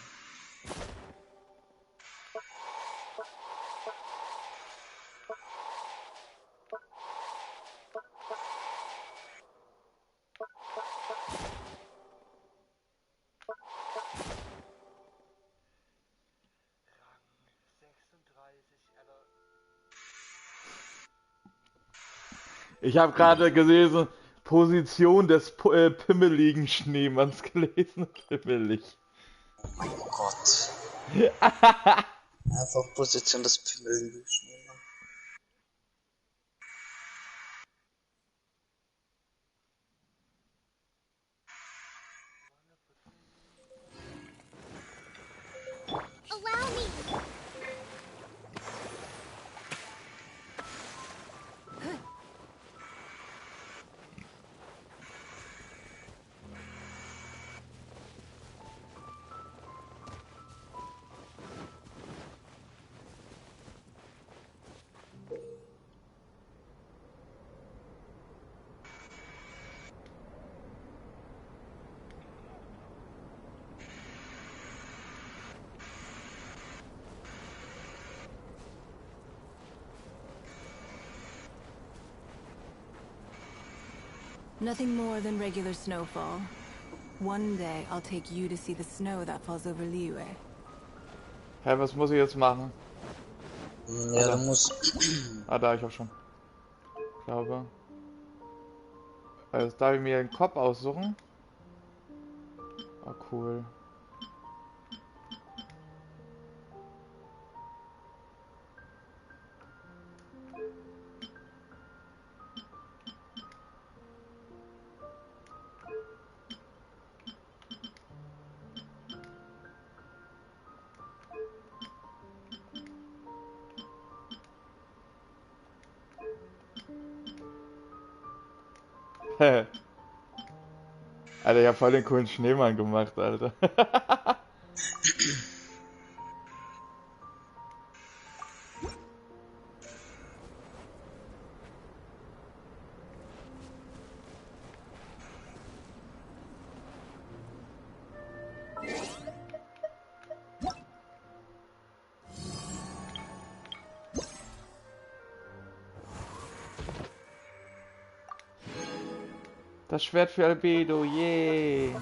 Ich habe gerade gelesen, Position des pimmeligen Schneemanns gelesen. Pimmelig. Oh mein Gott. Einfach Position des Pimmel. Allow me. Nothing more than regular snowfall. One day I'll take you to see the snow that falls over Liyue. Hä, was muss ich jetzt machen? Ja, du musst... Ah, da, ich auch schon. Ich glaube. Also darf ich mir den Kopf aussuchen? Ah, cool. Alter, ich hab voll den coolen Schneemann gemacht, Alter. Das Schwert für Albedo, yay!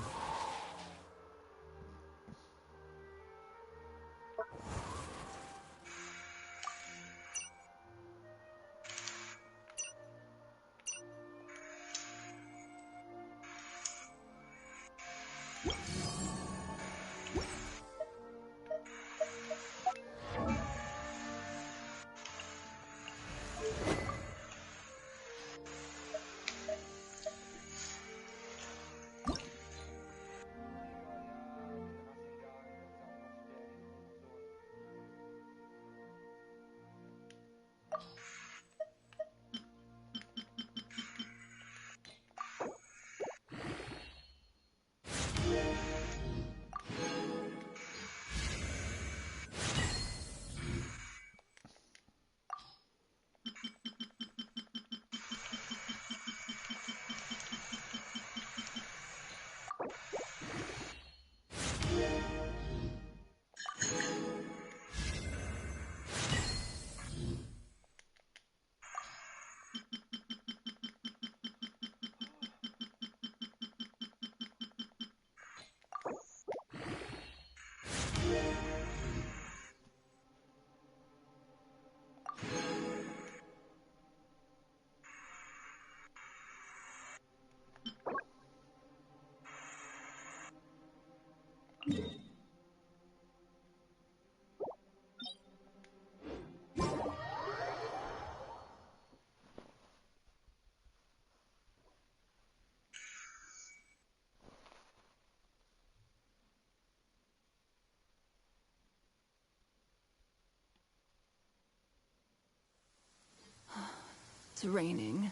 It's raining.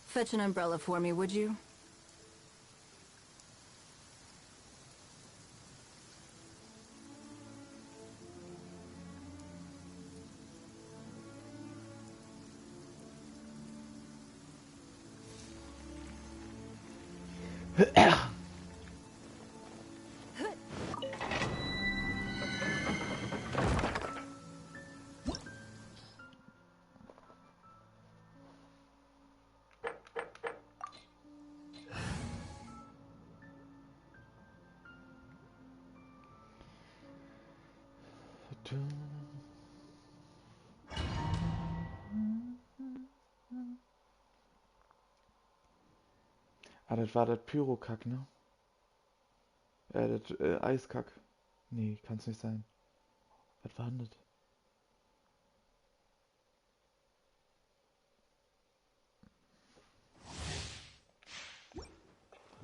Fetch an umbrella for me, would you? Ah, das war das Pyrokack, ne? Das Eiskack. Nee, kann's nicht sein. Was war denn das?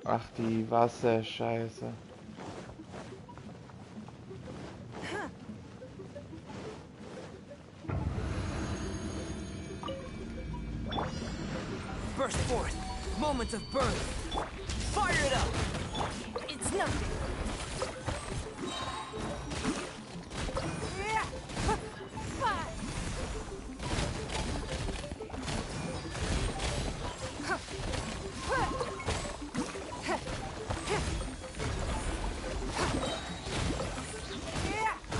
Ach, die Wasserscheiße. Burst forth. Moments of birth. Fire it up. It's nothing.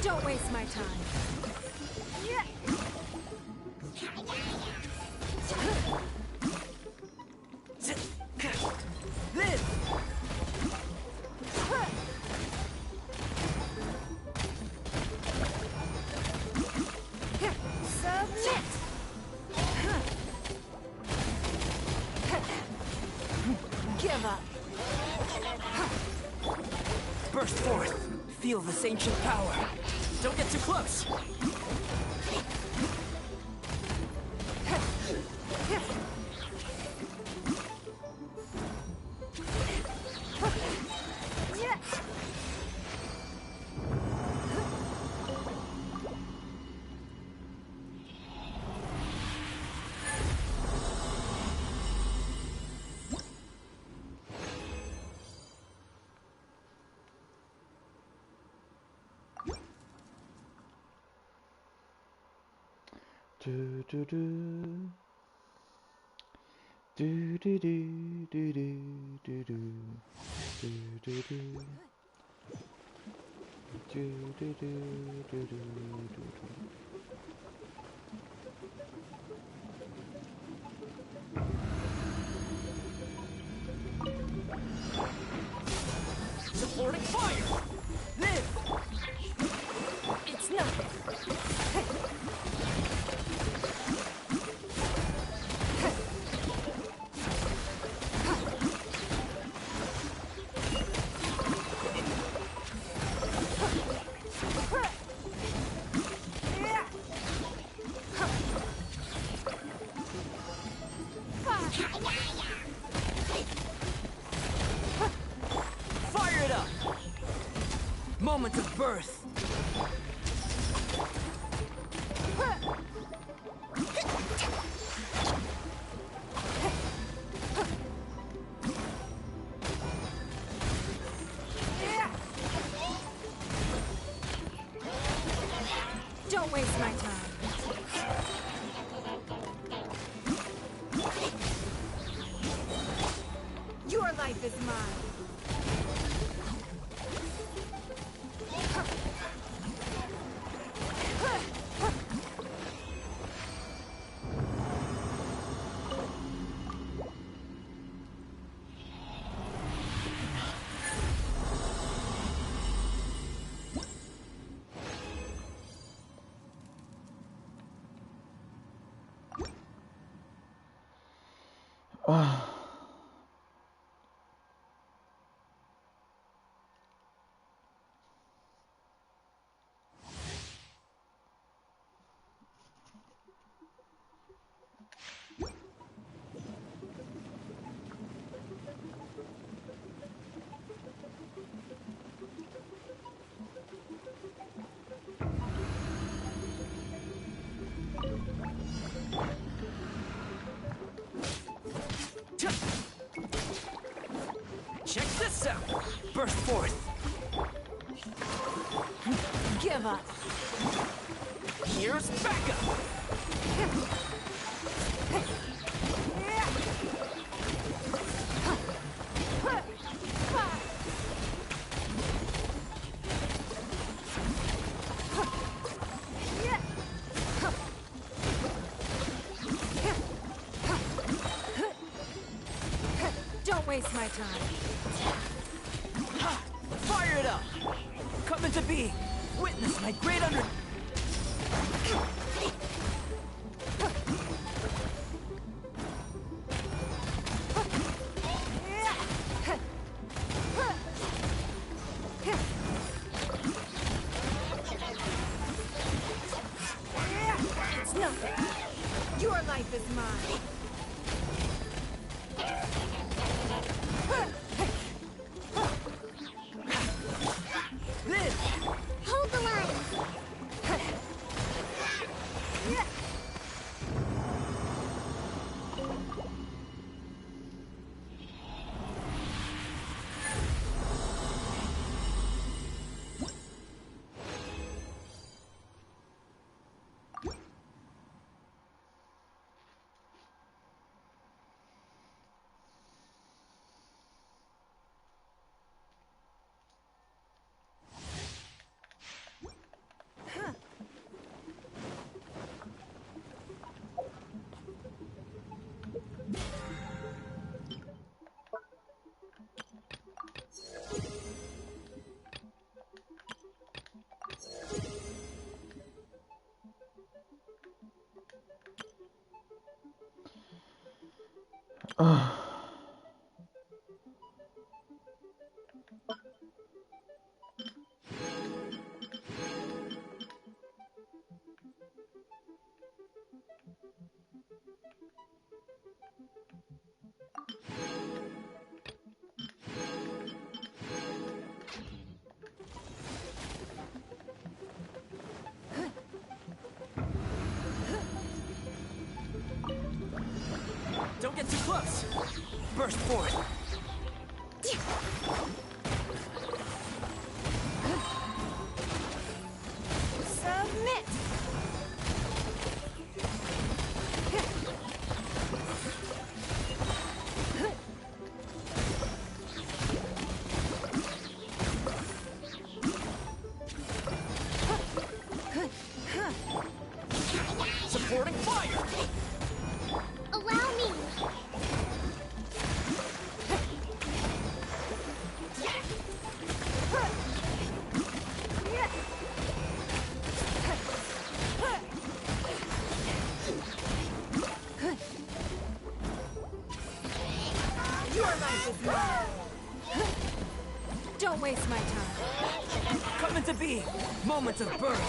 Don't waste my time. This. Give up. Burst forth. Feel this ancient power. Don't get too close. Do do do. Do do do do do do do do do do do do do do do. Supporting fire! Live! It's nothing! Fire it up! Moment of birth! Don't waste my time. Your life is mine. Check this out! Burst forth! Give up. Here's backup! Don't waste my time. Fire it up! Coming to be! Witness my great under... It's nothing. Your life is mine. Hold the line. Don't get too close. Burst forward. Submit. Supporting fire. Allow me. Your life is mine. Don't waste my time. Coming to be. Moments of birth.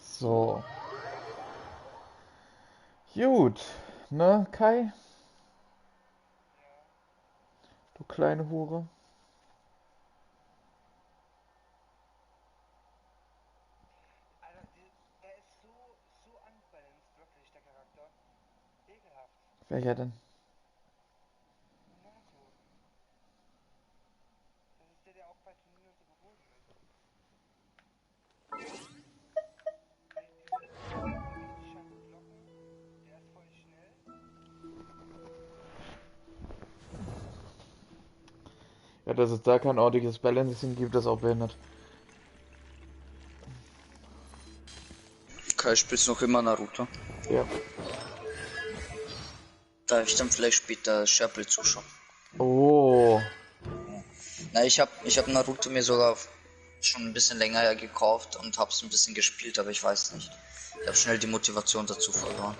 So. Gut, ne, Kai? Du kleine Hure. Welcher denn? Ja, dass es da kein ordentliches Balancing gibt, ist auch behindert. Kai, spielst du noch immer Naruto? Ja. Darf ich dann vielleicht später Sherplay zuschauen? Oh. Na, ich hab Naruto mir sogar schon ein bisschen länger her gekauft und hab's ein bisschen gespielt, aber ich weiß nicht. Ich habe schnell die Motivation dazu verloren.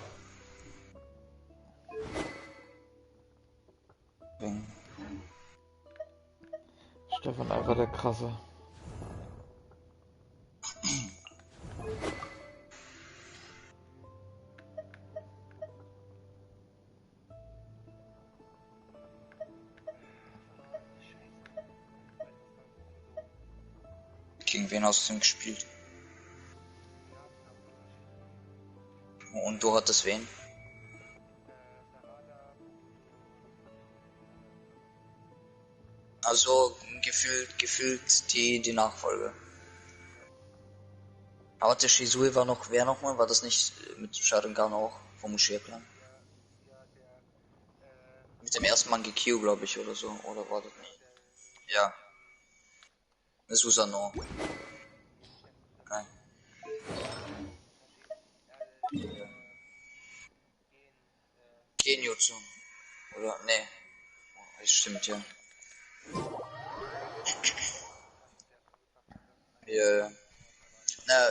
Stefan einfach der Krasse. Gegen wen hast du denn gespielt? Und du hattest wen? Also gefühlt die Nachfolge. Aber der Shisui war noch, wer nochmal? War das nicht mit Sharingan auch vom Mushir-Clan? Mit dem ersten Mangekyo, glaube ich, oder so. Oder war das nicht? Ja. Susano. Nein. Ja. Genjutsu. Oder? Nee. Das stimmt, ja. Ja. Na,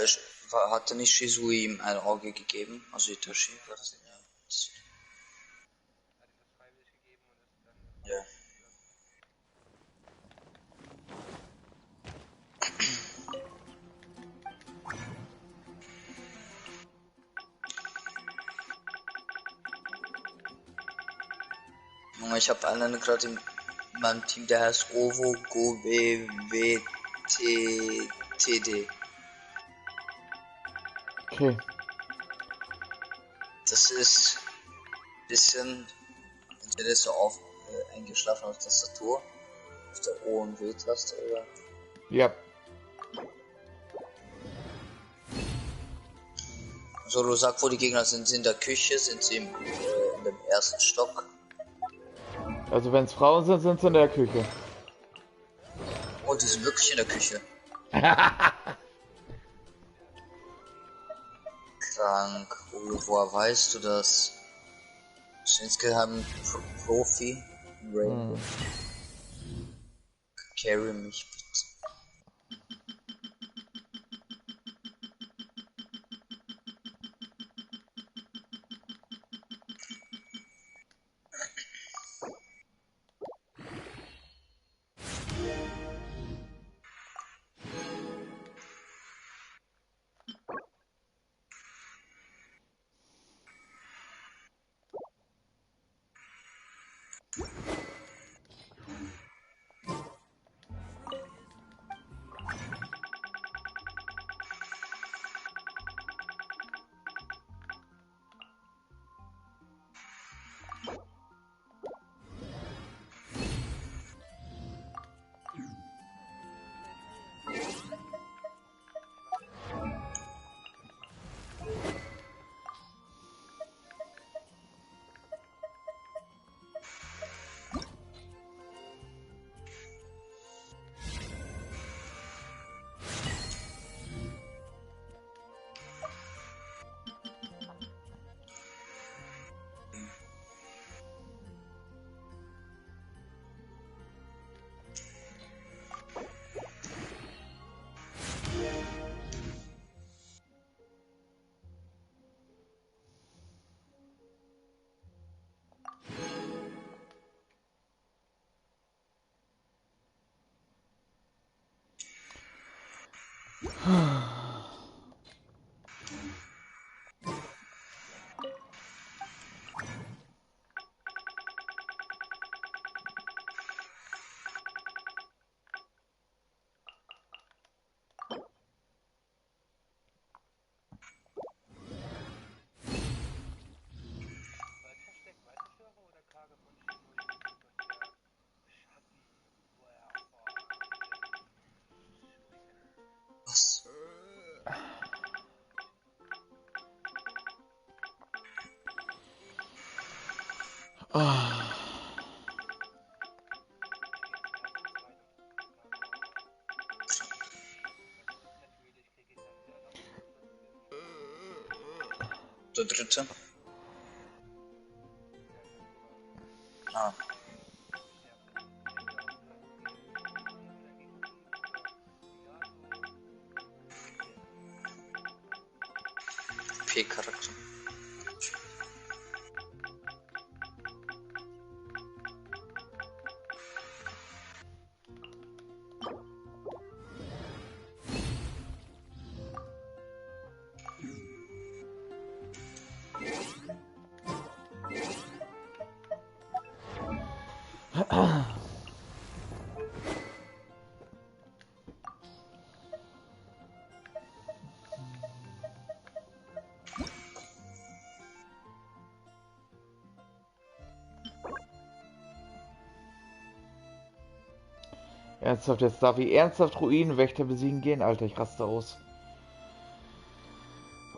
hatte nicht Shisui ihm ein Auge gegeben? Also Itachi war das nicht? Ja. Ja. Ich habe einen gerade in meinem Team, der heißt Ovo Go W T T D. Okay. Das ist ein bisschen, entweder ist so auf eingeschlafen auf der Tastatur, auf der O und W-Taste, oder? Ja. So, du sagst, wo die Gegner sind, in der Küche, sind sie in dem ersten Stock. Also wenn es Frauen sind, sind sie in der Küche. Und die sind wirklich in der Küche. Krank. Woher weißt du das? Ist insgeheim Profi. Rainbow. Carry mich bitte. Was? Der dritte. Ah. P-Charakter. Ernsthaft, jetzt darf ich ernsthaft Ruinenwächter besiegen gehen? Alter, ich raste aus.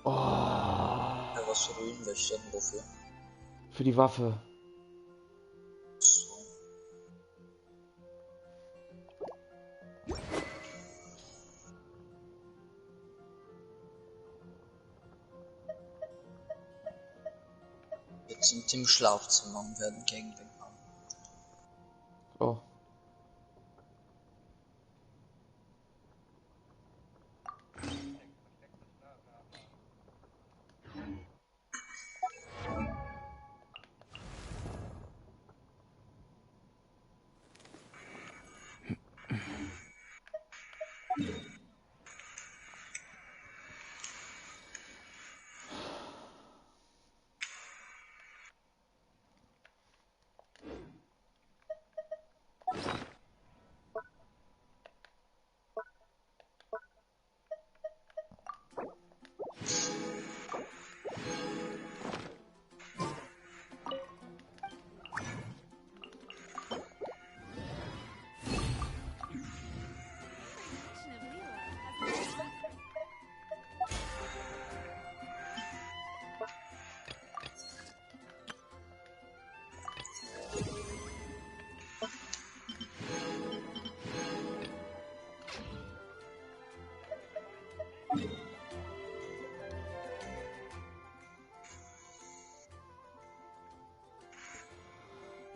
Oh. Ja, was für Ruinenwächter denn wofür? Für die Waffe. So. Wir sind im Schlafzimmer und werden Gangbang haben. Oh.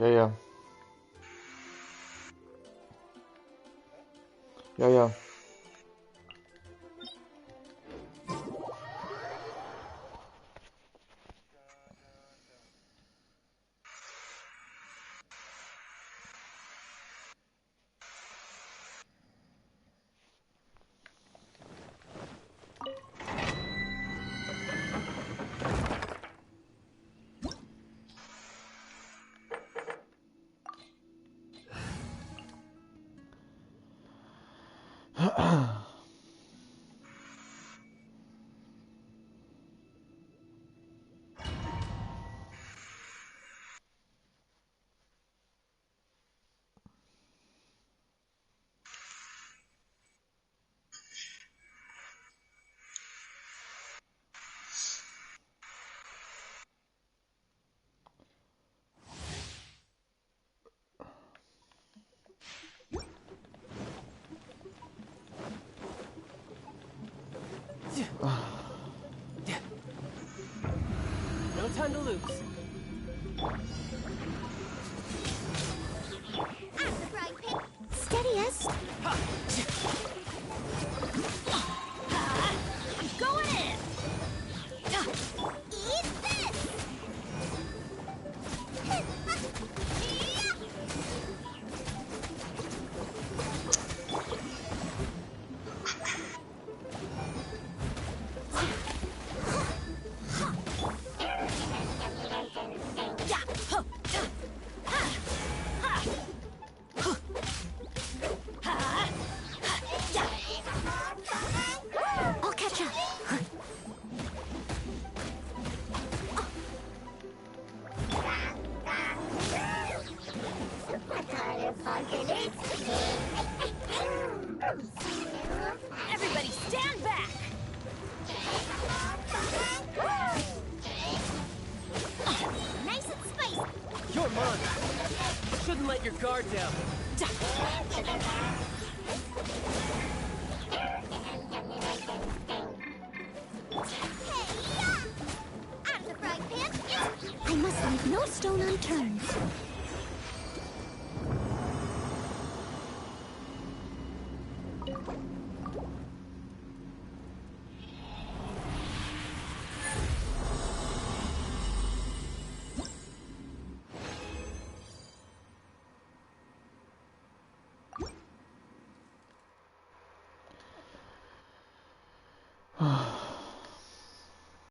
Ja, ja. Ja, ja. No time to lose. Steadiest. Going in! Eat this! I'll catch up. Everybody stand back! Nice and spicy. You're mine. Shouldn't let your guard down. Out of the frying pan. I must leave no stone unturned.